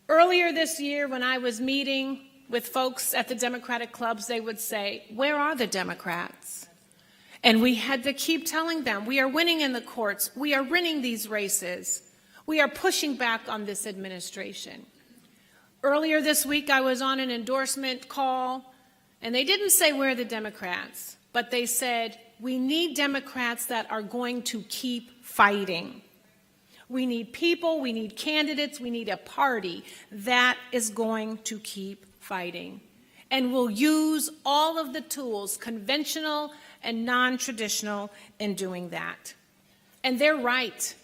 earlier this year when I was meeting with folks at the Democratic clubs, they would say, "Where are the Democrats?" And we had to keep telling them, we are winning in the courts. We are winning these races. We are pushing back on this administration. Earlier this week, I was on an endorsement call, and they didn't say we're the Democrats, but they said, we need Democrats that are going to keep fighting. We need people, we need candidates, we need a party that is going to keep fighting. And we'll use all of the tools, conventional and non-traditional, in doing that. And they're right.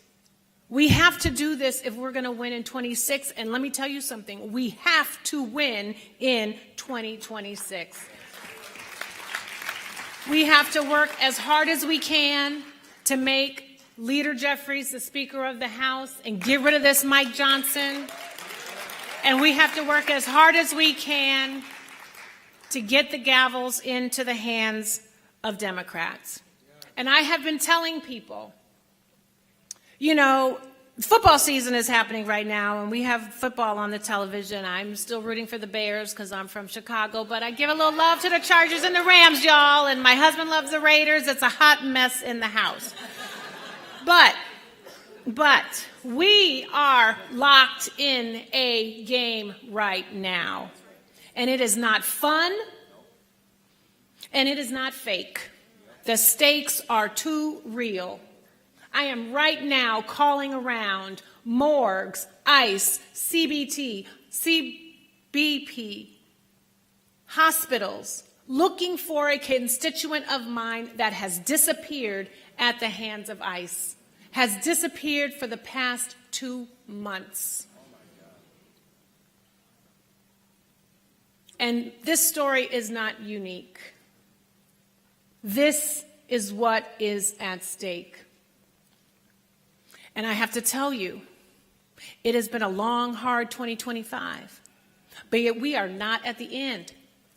We have to do this if we're going to win in 26. And let me tell you something. We have to win in 2026. We have to work as hard as we can to make Leader Jeffries the Speaker of the House and get rid of this Mike Johnson. And we have to work as hard as we can to get the gavels into the hands of Democrats. And I have been telling people, you know, football season is happening right now, and we have football on the television. I'm still rooting for the Bears because I'm from Chicago, but I give a little love to the Chargers and the Rams, y'all, and my husband loves the Raiders. It's a hot mess in the house. But we are locked in a game right now, and it is not fun, and it is not fake. The stakes are too real. I am right now calling around morgues, ICE, CBT, CBP, hospitals, looking for a constituent of mine that has disappeared at the hands of ICE, has disappeared for the past 2 months. And this story is not unique. This is what is at stake. And I have to tell you, it has been a long, hard 2025. But yet we are not at the end.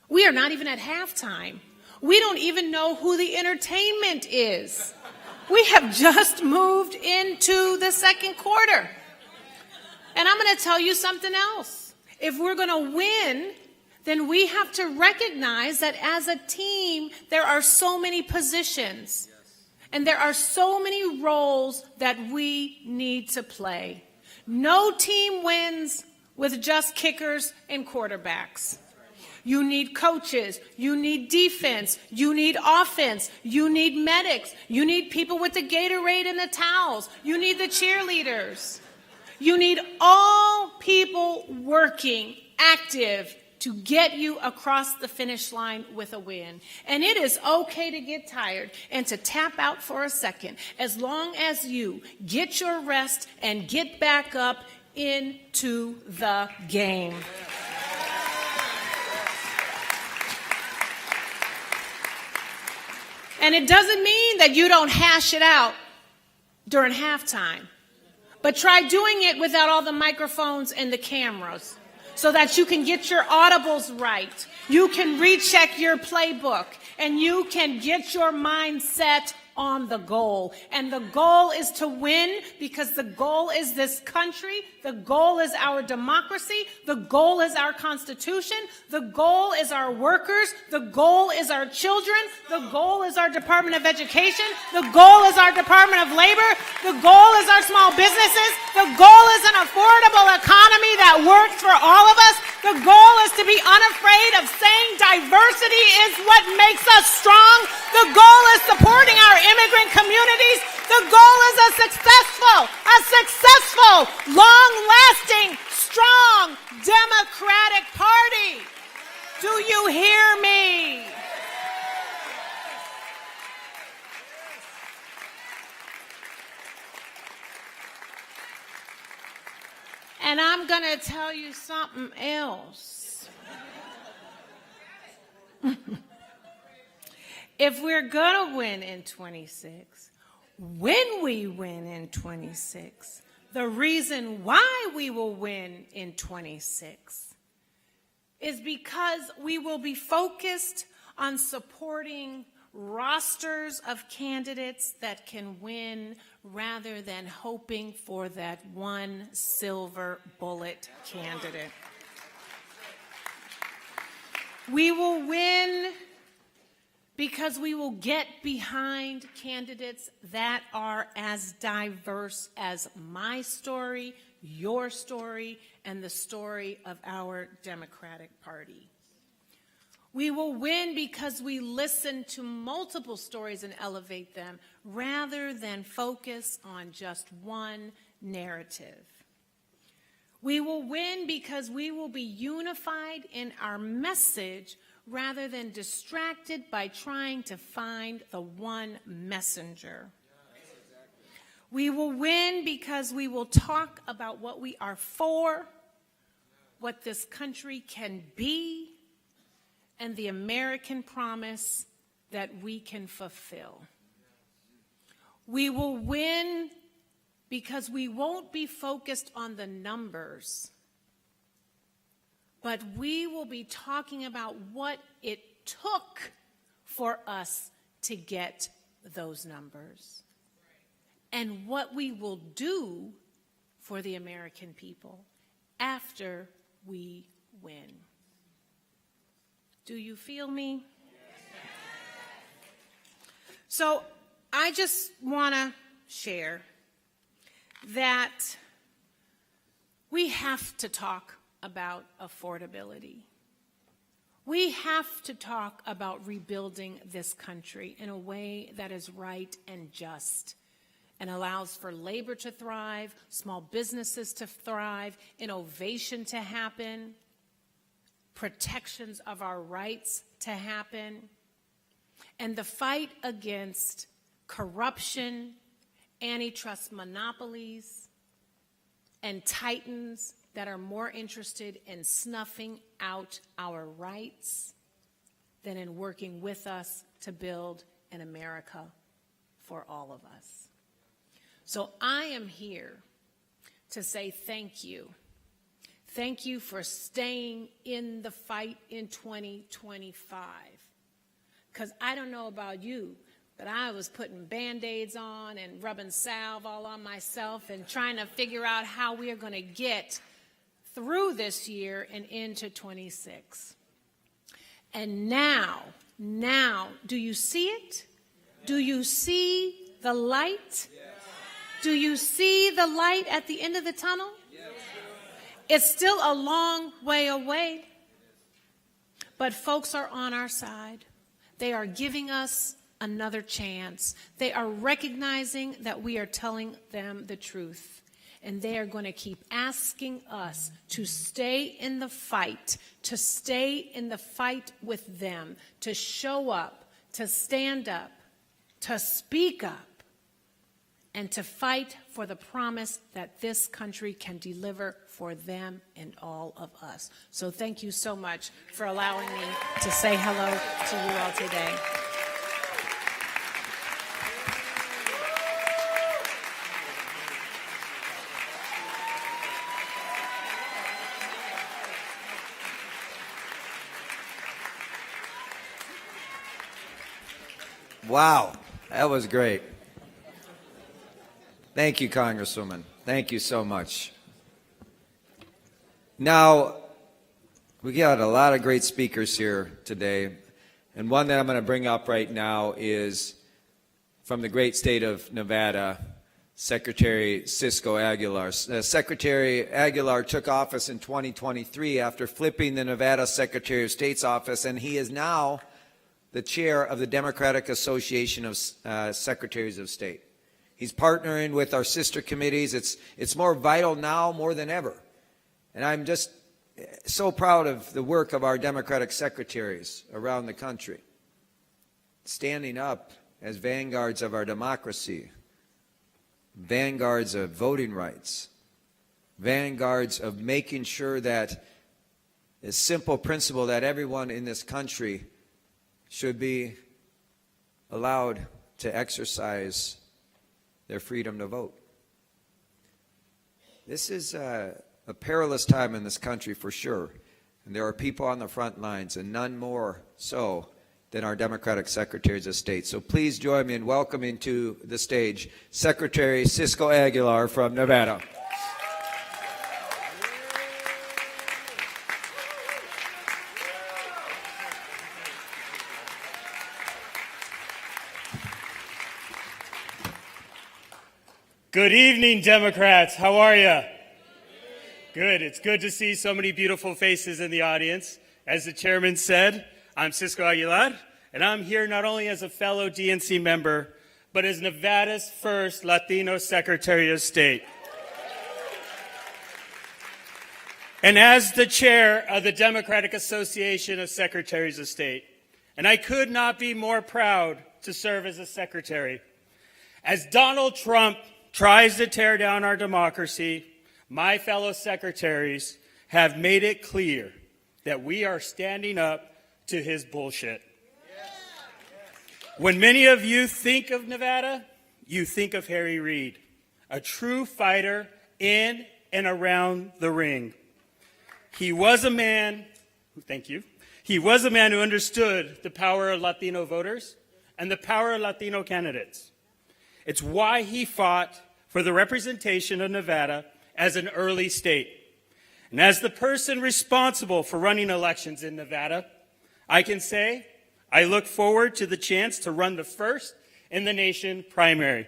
We are not even at halftime. We don't even know who the entertainment is. We have just moved into the second quarter. And I'm going to tell you something else. If we're going to win, then we have to recognize that as a team, there are so many positions. And there are so many roles that we need to play. No team wins with just kickers and quarterbacks. You need coaches, you need defense, you need offense, you need medics, you need people with the Gatorade and the towels, you need the cheerleaders. You need all people working, active, to get you across the finish line with a win. And it is okay to get tired and to tap out for a second, as long as you get your rest and get back up into the game. And it doesn't mean that you don't hash it out during halftime, but try doing it without all the microphones and the cameras so that you can get your audibles right. You can recheck your playbook and you can get your mindset on the goal. And the goal is to win, because the goal is this country. The goal is our democracy. The goal is our Constitution. The goal is our workers. The goal is our children. The goal is our Department of Education. The goal is our Department of Labor. The goal is our small businesses. The goal is an affordable economy that works for all of us. The goal is to be unafraid of saying diversity is what makes us strong. The goal is supporting our immigrant communities. The goal is a successful, long-lasting, strong Democratic Party. Do you hear me? And I'm going to tell you something else. If we're going to win in 26, when we win in 26, the reason why we will win in 26 is because we will be focused on supporting rosters of candidates that can win rather than hoping for that one silver bullet candidate. We will win because we will get behind candidates that are as diverse as my story, your story, and the story of our Democratic Party. We will win because we listen to multiple stories and elevate them rather than focus on just one narrative. We will win because we will be unified in our message rather than distracted by trying to find the one messenger. We will win because we will talk about what we are for, what this country can be, and the American promise that we can fulfill. We will win because we won't be focused on the numbers, but we will be talking about what it took for us to get those numbers and what we will do for the American people after we win. Do you feel me? So I just want to share that we have to talk about affordability. We have to talk about rebuilding this country in a way that is right and just and allows for labor to thrive, small businesses to thrive, innovation to happen, protections of our rights to happen, and the fight against corruption, antitrust monopolies, and titans that are more interested in snuffing out our rights than in working with us to build an America for all of us. So I am here to say thank you. Thank you for staying in the fight in 2025. Because I don't know about you, but I was putting Band-Aids on and rubbing salve all on myself and trying to figure out how we are going to get through this year and into 26. And now, do you see it? Do you see the light? Do you see the light at the end of the tunnel? It's still a long way away, but folks are on our side. They are giving us another chance. They are recognizing that we are telling them the truth, and they are going to keep asking us to stay in the fight, to stay in the fight with them, to show up, to stand up, to speak up, and to fight for the promise that this country can deliver for them and all of us. So thank you so much for allowing me to say hello to you all today. Wow, that was great. Thank you, Congresswoman. Thank you so much. Now, we got a lot of great speakers here today, and one that I'm going to bring up right now is from the great state of Nevada, Secretary Cisco Aguilar. Secretary Aguilar took office in 2023 after flipping the Nevada Secretary of State's office, and he is now the chair of the Democratic Association of Secretaries of State. He's partnering with our sister committees. It's more vital now more than ever. And I'm just so proud of the work of our Democratic secretaries around the country, standing up as vanguards of our democracy, vanguards of voting rights, vanguards of making sure that a simple principle that everyone in this country should be allowed to exercise their freedom to vote. This is a perilous time in this country for sure, and there are people on the front lines, and none more so than our Democratic Secretaries of State. So please join me in welcoming to the stage Secretary Cisco Aguilar from Nevada. Good evening, Democrats. How are you? Good. It's good to see so many beautiful faces in the audience. As the chairman said, I'm Cisco Aguilar, and I'm here not only as a fellow DNC member, but as Nevada's first Latino Secretary of State. And as the chair of the Democratic Association of Secretaries of State. And I could not be more proud to serve as a secretary. As Donald Trump tries to tear down our democracy, my fellow secretaries have made it clear that we are standing up to his bullshit. When many of you think of Nevada, you think of Harry Reid, a true fighter in and around the ring. He was a man, thank you, he was a man who understood the power of Latino voters and the power of Latino candidates. It's why he fought for the representation of Nevada as an early state. And as the person responsible for running elections in Nevada, I can say I look forward to the chance to run the first in the nation primary.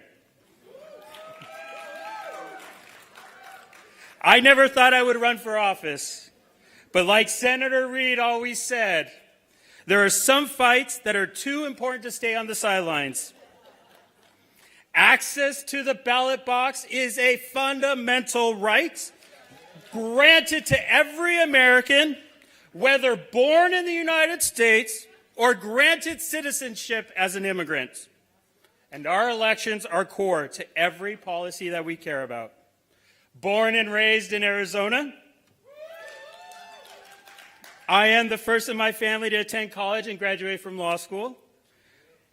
I never thought I would run for office, but like Senator Reid always said, there are some fights that are too important to stay on the sidelines. Access to the ballot box is a fundamental right granted to every American, whether born in the United States or granted citizenship as an immigrant. And our elections are core to every policy that we care about. Born and raised in Arizona, I am the first in my family to attend college and graduate from law school.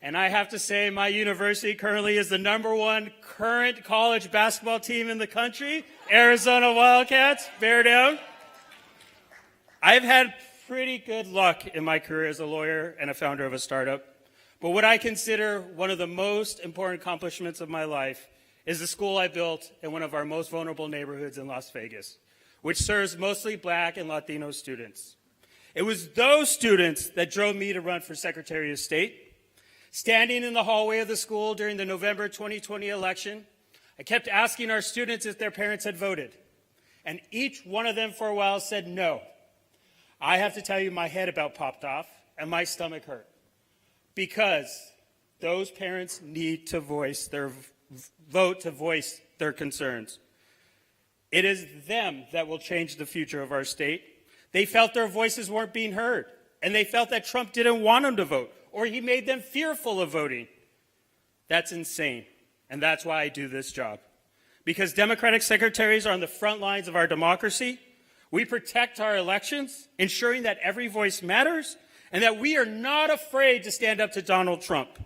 And I have to say, my university currently is the #1 current college basketball team in the country, Arizona Wildcats. Bear down. I've had pretty good luck in my career as a lawyer and a founder of a startup. But what I consider one of the most important accomplishments of my life is the school I built in one of our most vulnerable neighborhoods in Las Vegas, which serves mostly Black and Latino students. It was those students that drove me to run for Secretary of State. Standing in the hallway of the school during the November 2020 election, I kept asking our students if their parents had voted, and each one of them for a while said no. I have to tell you, my head about popped off and my stomach hurt, because those parents need to voice their vote to voice their concerns. It is them that will change the future of our state. They felt their voices weren't being heard, and they felt that Trump didn't want them to vote, or he made them fearful of voting. That's insane, and that's why I do this job. Because Democratic secretaries are on the front lines of our democracy. We protect our elections, ensuring that every voice matters, and that we are not afraid to stand up to Donald Trump.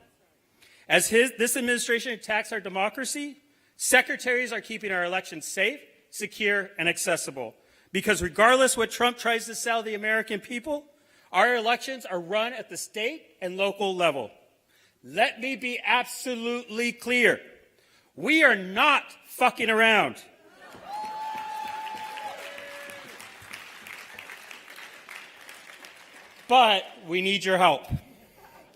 As this administration attacks our democracy, secretaries are keeping our elections safe, secure, and accessible. Because regardless what Trump tries to sell the American people, our elections are run at the state and local level. Let me be absolutely clear. We are not fucking around. But we need your help.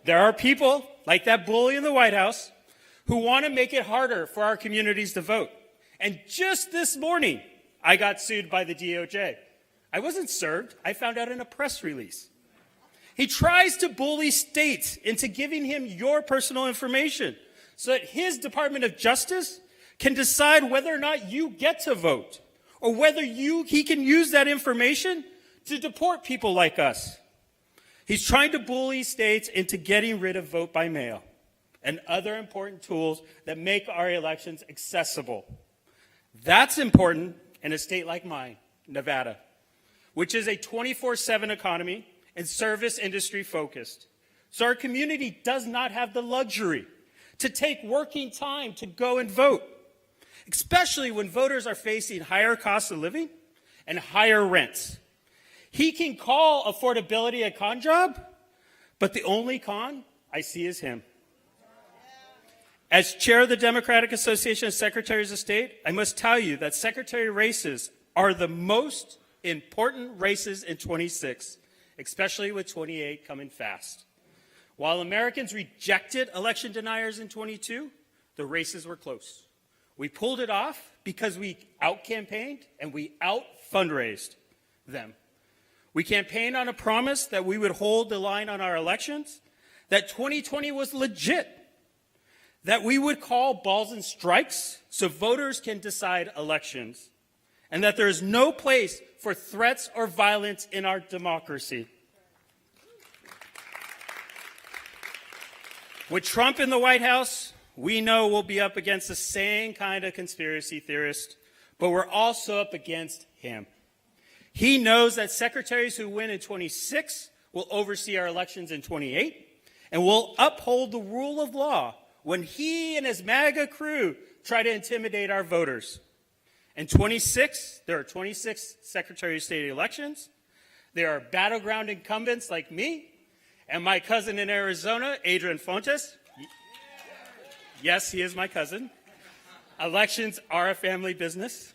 There are people like that bully in the White House who want to make it harder for our communities to vote. And just this morning, I got sued by the DOJ. I wasn't served. I found out in a press release. He tries to bully states into giving him your personal information so that his Department of Justice can decide whether or not you get to vote, or whether he can use that information to deport people like us. He's trying to bully states into getting rid of vote by mail and other important tools that make our elections accessible. That's important in a state like mine, Nevada, which is a 24/7 economy and service industry focused. So our community does not have the luxury to take working time to go and vote, especially when voters are facing higher costs of living and higher rents. He can call affordability a con job, but the only con I see is him. As chair of the Democratic Association of Secretaries of State, I must tell you that secretary races are the most important races in 26, especially with 28 coming fast. While Americans rejected election deniers in 22, the races were close. We pulled it off because we out-campaigned and we out-fundraised them. We campaigned on a promise that we would hold the line on our elections, that 2020 was legit, that we would call balls and strikes so voters can decide elections, and that there is no place for threats or violence in our democracy. With Trump in the White House, we know we'll be up against the same kind of conspiracy theorist, but we're also up against him. He knows that secretaries who win in 26 will oversee our elections in 28 and will uphold the rule of law when he and his MAGA crew try to intimidate our voters. In 26, there are 26 Secretary of State elections. There are battleground incumbents like me and my cousin in Arizona, Adrian Fontes. Yes, he is my cousin. Elections are a family business.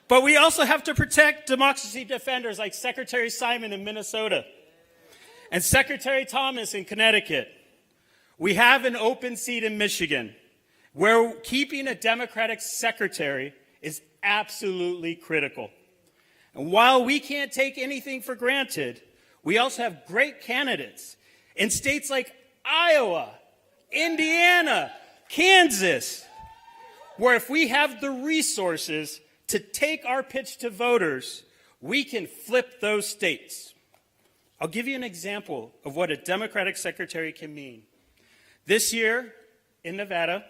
But we also have to protect democracy defenders like Secretary Simon in Minnesota and Secretary Thomas in Connecticut. We have an open seat in Michigan where keeping a Democratic secretary is absolutely critical. And while we can't take anything for granted, we also have great candidates in states like Iowa, Indiana, Kansas, where if we have the resources to take our pitch to voters, we can flip those states. I'll give you an example of what a Democratic secretary can mean. This year in Nevada,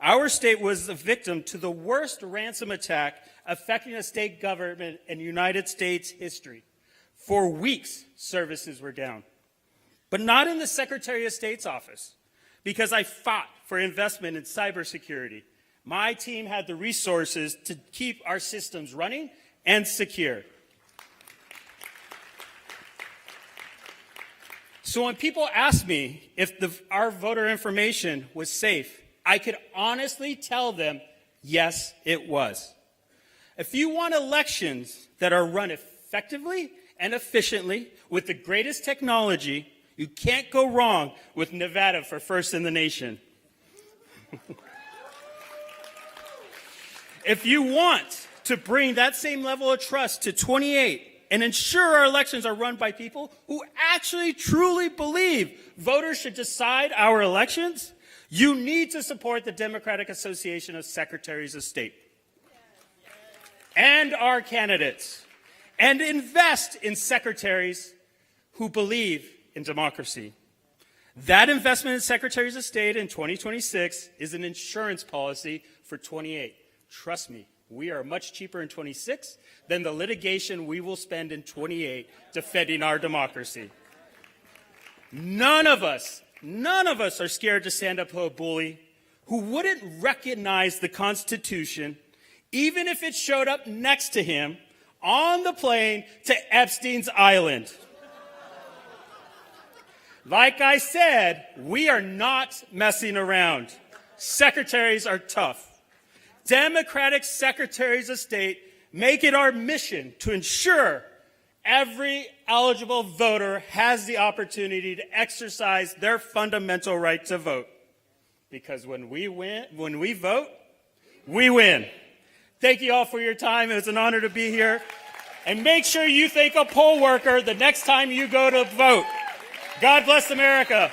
our state was the victim to the worst ransom attack affecting a state government in United States history. For weeks, services were down. But not in the Secretary of State's office, because I fought for investment in cybersecurity. My team had the resources to keep our systems running and secure. So when people ask me if our voter information was safe, I could honestly tell them, yes, it was. If you want elections that are run effectively and efficiently with the greatest technology, you can't go wrong with Nevada for first in the nation. If you want to bring that same level of trust to 28 and ensure our elections are run by people who actually truly believe voters should decide our elections, you need to support the Democratic Association of Secretaries of State and our candidates, and invest in secretaries who believe in democracy. That investment in Secretaries of State in 2026 is an insurance policy for 28. Trust me, we are much cheaper in 26 than the litigation we will spend in 28 defending our democracy. None of us are scared to stand up to a bully who wouldn't recognize the Constitution even if it showed up next to him on the plane to Epstein's Island. Like I said, we are not messing around. Secretaries are tough. Democratic Secretaries of State make it our mission to ensure every eligible voter has the opportunity to exercise their fundamental right to vote. Because when we vote, we win. Thank you all for your time. It was an honor to be here. And make sure you thank a poll worker the next time you go to vote. God bless America.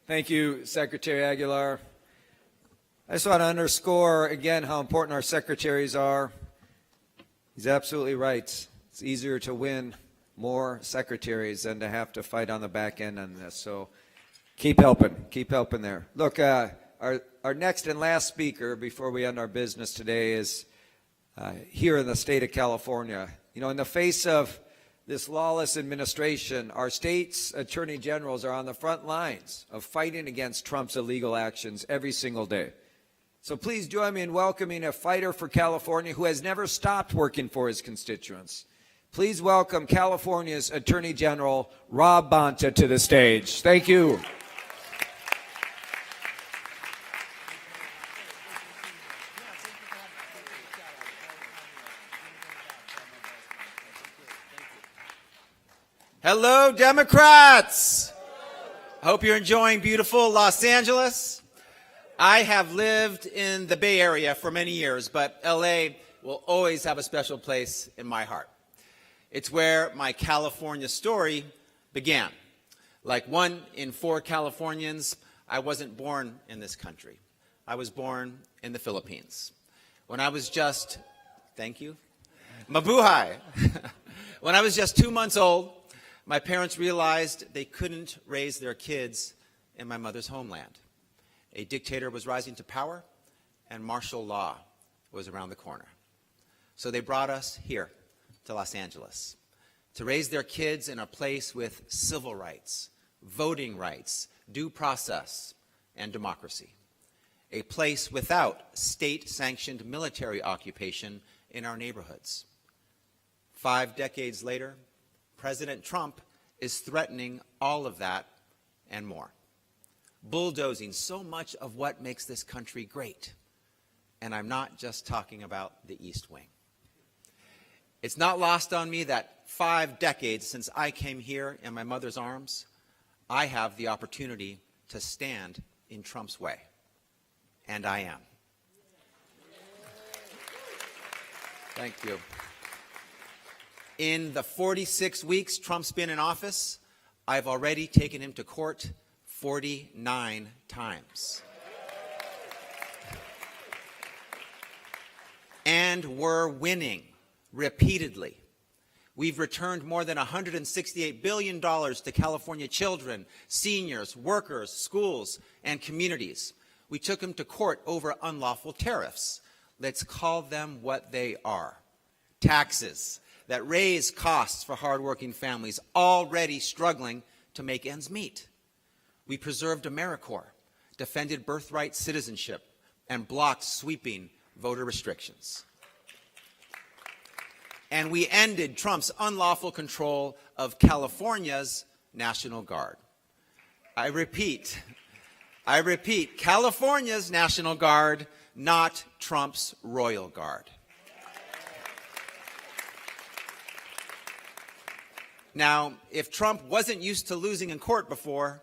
Thank you, Secretary Aguilar. I just want to underscore again how important our secretaries are. He's absolutely right. It's easier to win more secretaries than to have to fight on the back end on this. So keep helping there. Look, our next and last speaker before we end our business today is here in the state of California. You know, in the face of this lawless administration, our state's attorney generals are on the front lines of fighting against Trump's illegal actions every single day. So please join me in welcoming a fighter for California who has never stopped working for his constituents. Please welcome California's Attorney General Rob Bonta to the stage. Thank you. Hello, Democrats. I hope you're enjoying beautiful Los Angeles. I have lived in the Bay Area for many years, but LA will always have a special place in my heart. It's where my California story began. Like 1 in 4 Californians, I wasn't born in this country. I was born in the Philippines. When I was just, thank you, mabuhay. When I was just 2 months old, my parents realized they couldn't raise their kids in my mother's homeland. A dictator was rising to power, and martial law was around the corner. So they brought us here to Los Angeles to raise their kids in a place with civil rights, voting rights, due process, and democracy. A place without state-sanctioned military occupation in our neighborhoods. 5 decades later, President Trump is threatening all of that and more, bulldozing so much of what makes this country great. And I'm not just talking about the East Wing. It's not lost on me that 5 decades since I came here in my mother's arms, I have the opportunity to stand in Trump's way. And I am. Thank you. In the 46 weeks Trump's been in office, I've already taken him to court 49 times. And we're winning repeatedly. We've returned more than $168 billion to California children, seniors, workers, schools, and communities. We took him to court over unlawful tariffs, Let's call them what they are. Taxes that raise costs for hardworking families already struggling to make ends meet. We preserved AmeriCorps, defended birthright citizenship, and blocked sweeping voter restrictions. And we ended Trump's unlawful control of California's National Guard. I repeat, California's National Guard, not Trump's Royal Guard. Now, if Trump wasn't used to losing in court before,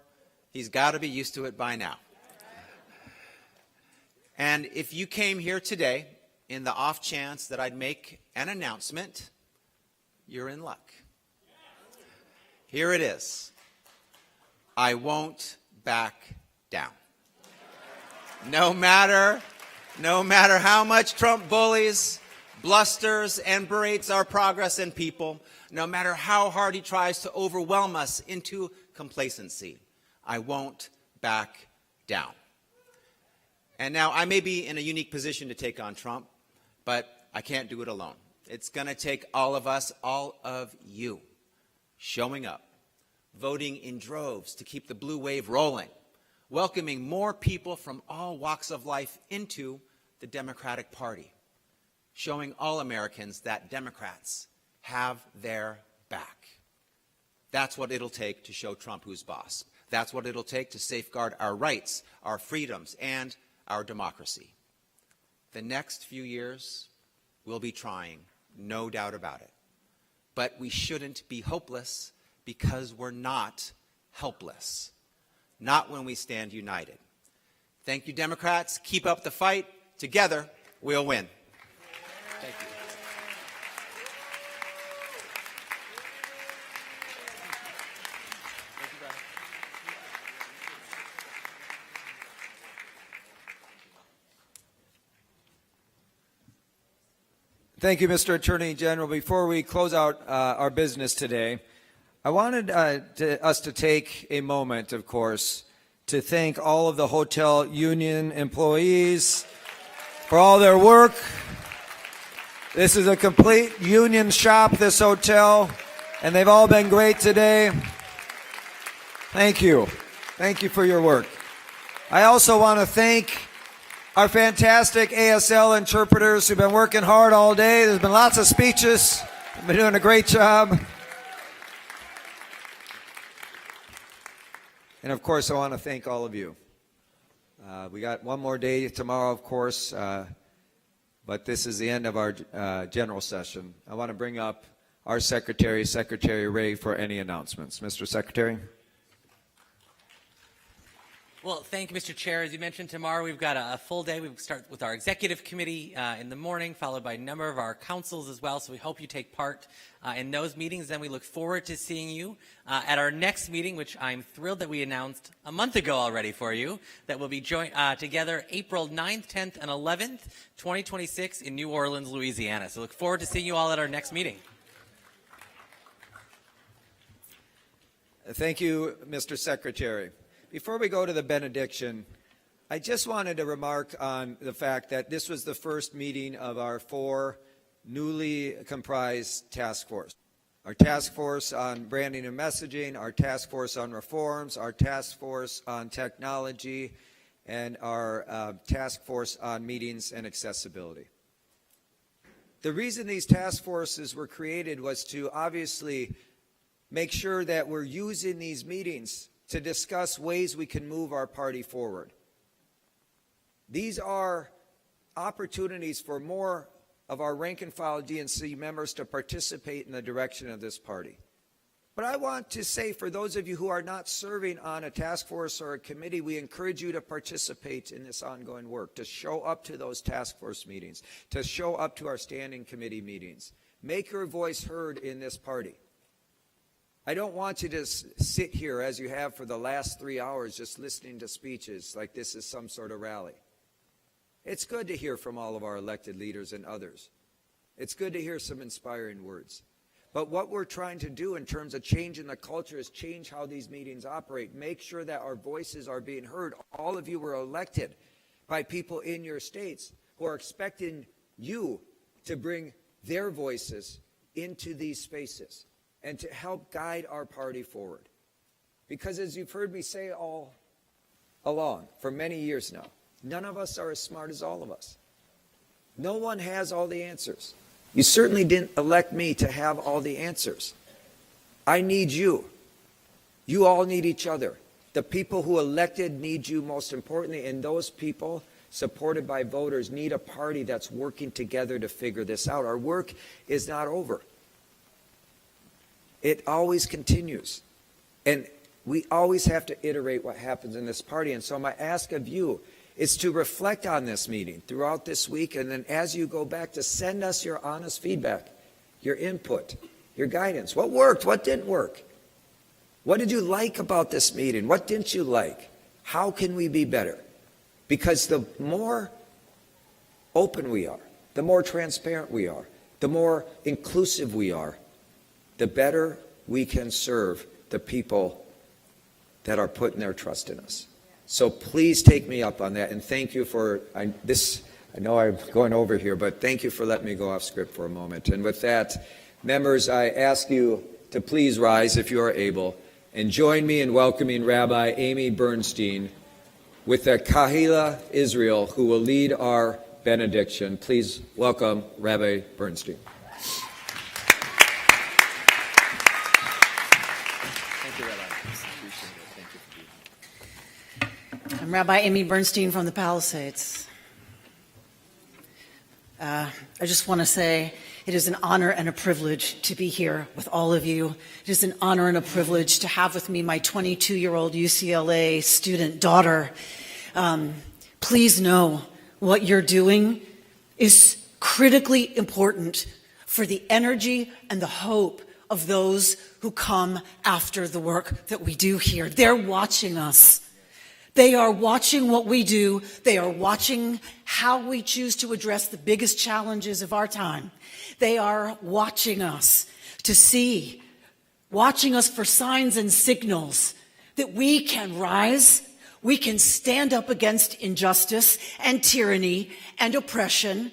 he's got to be used to it by now. And if you came here today in the off chance that I'd make an announcement, you're in luck. Here it is. I won't back down. No matter how much Trump bullies, blusters, and berates our progress and people, no matter how hard he tries to overwhelm us into complacency, I won't back down. And now I may be in a unique position to take on Trump, but I can't do it alone. It's going to take all of us, all of you, showing up, voting in droves to keep the blue wave rolling, welcoming more people from all walks of life into the Democratic Party, showing all Americans that Democrats have their back. That's what it'll take to show Trump who's boss. That's what it'll take to safeguard our rights, our freedoms, and our democracy. The next few years, we'll be trying, no doubt about it. But we shouldn't be hopeless because we're not helpless. Not when we stand united. Thank you, Democrats. Keep up the fight. Together, we'll win. Thank you. Thank you, Mr. Attorney General. Before we close out our business today, I wanted us to take a moment, of course, to thank all of the hotel union employees for all their work. This is a complete union shop, this hotel, and they've all been great today. Thank you. Thank you for your work. I also want to thank our fantastic ASL interpreters who've been working hard all day. There's been lots of speeches. They've been doing a great job. And of course, I want to thank all of you. We got one more day tomorrow, of course, but this is the end of our general session. I want to bring up our Secretary, Secretary Ray, for any announcements. Mr. Secretary. Well, thank you, Mr. Chair. As you mentioned, tomorrow we've got a full day. We start with our executive committee in the morning, followed by a number of our councils as well. So we hope you take part in those meetings. Then we look forward to seeing you at our next meeting, which I'm thrilled that we announced a month ago already for you, that will be together April 9th, 10th, and 11th, 2026 in New Orleans, Louisiana. So look forward to seeing you all at our next meeting. Thank you, Mr. Secretary. Before we go to the benediction, I just wanted to remark on the fact that this was the first meeting of our 4 newly comprised task force. Our task force on branding and messaging, our task force on reforms, our task force on technology, and our task force on meetings and accessibility. The reason these task forces were created was to obviously make sure that we're using these meetings to discuss ways we can move our party forward. These are opportunities for more of our rank and file DNC members to participate in the direction of this party. But I want to say, for those of you who are not serving on a task force or a committee, we encourage you to participate in this ongoing work, to show up to those task force meetings, to show up to our standing committee meetings. Make your voice heard in this party. I don't want you to sit here as you have for the last 3 hours just listening to speeches like this is some sort of rally. It's good to hear from all of our elected leaders and others. It's good to hear some inspiring words. But what we're trying to do in terms of changing the culture is change how these meetings operate. Make sure that our voices are being heard. All of you were elected by people in your states. who are expecting you to bring their voices into these spaces and to help guide our party forward. Because as you've heard me say all along, for many years now, none of us are as smart as all of us. No one has all the answers. You certainly didn't elect me to have all the answers. I need you. You all need each other. The people who elected need you most importantly, and those people supported by voters need a party that's working together to figure this out. Our work is not over. It always continues. And we always have to iterate what happens in this party. And so my ask of you is to reflect on this meeting throughout this week, and then as you go back, to send us your honest feedback, your input, your guidance. What worked? What didn't work? What did you like about this meeting? What didn't you like? How can we be better? Because the more open we are, the more transparent we are, the more inclusive we are, the better we can serve the people that are putting their trust in us. So please take me up on that, and thank you for this. I know I'm going over here, but thank you for letting me go off script for a moment. And with that, members, I ask you to please rise if you are able and join me in welcoming Rabbi Amy Bernstein with the Kahila Israel, who will lead our benediction. Please welcome Rabbi Bernstein. Thank you, Rabbi. I'm Rabbi Amy Bernstein from the Palisades. I just want to say it is an honor and a privilege to be here with all of you. It is an honor and a privilege to have with me my 22-year-old UCLA student daughter. Please know what you're doing is critically important for the energy and the hope of those who come after the work that we do here. They're watching us. They are watching what we do. They are watching how we choose to address the biggest challenges of our time. They are watching us to see, watching us for signs and signals that we can rise, we can stand up against injustice and tyranny and oppression,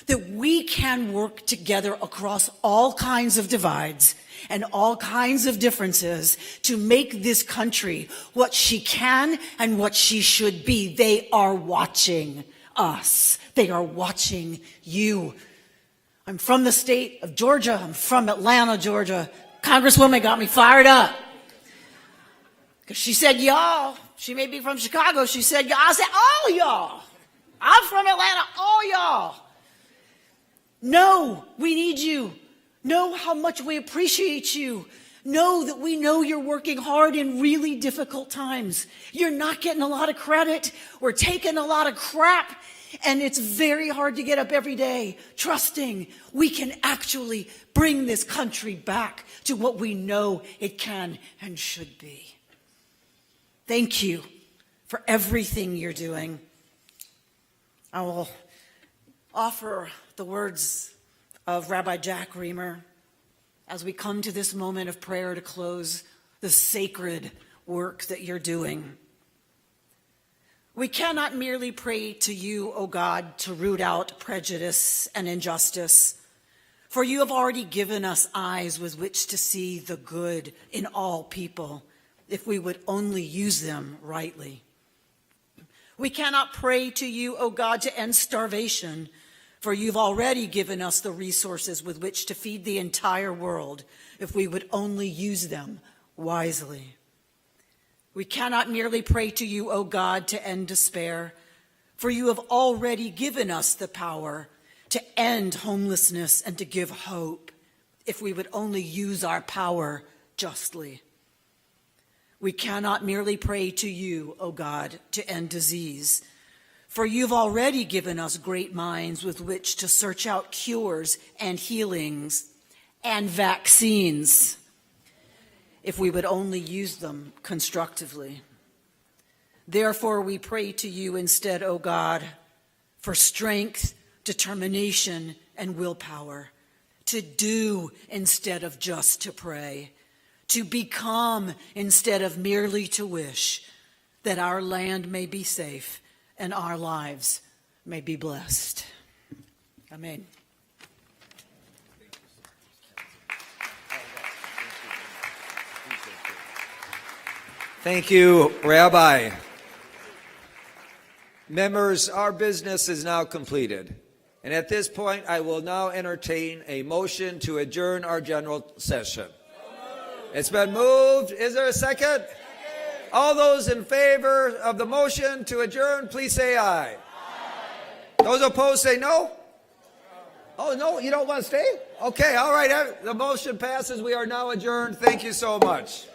that we can work together across all kinds of divides and all kinds of differences to make this country what she can and what she should be. They are watching us. They are watching you. I'm from the state of Georgia. I'm from Atlanta, Georgia. Congresswoman got me fired up because she said, y'all. She may be from Chicago. She said, y'all. I said, all y'all. I'm from Atlanta, all y'all. No, we need you. Know how much we appreciate you. Know that we know you're working hard in really difficult times. You're not getting a lot of credit. We're taking a lot of crap. And it's very hard to get up every day trusting we can actually bring this country back to what we know it can and should be. Thank you for everything you're doing. I will offer the words of Rabbi Jack Reamer as we come to this moment of prayer to close the sacred work that you're doing. We cannot merely pray to you, O God, to root out prejudice and injustice, for you have already given us eyes with which to see the good in all people, if we would only use them rightly. We cannot pray to you, O God, to end starvation, for you've already given us the resources with which to feed the entire world, if we would only use them wisely. We cannot merely pray to you, O God, to end despair, for you have already given us the power to end homelessness and to give hope, if we would only use our power justly. We cannot merely pray to you, O God, to end disease, for you've already given us great minds with which to search out cures and healings and vaccines, if we would only use them constructively. Therefore, we pray to you instead, O God, for strength, determination, and willpower, to do instead of just to pray, to become instead of merely to wish, that our land may be safe and our lives may be blessed. Amen. Thank you, Rabbi. Members, our business is now completed. And at this point, I will now entertain a motion to adjourn our general session. It's been moved. Is there a second? All those in favor of the motion to adjourn, please say aye. Those opposed say no? Oh, no, you don't want to stay? Okay, all right. The motion passes. We are now adjourned. Thank you so much.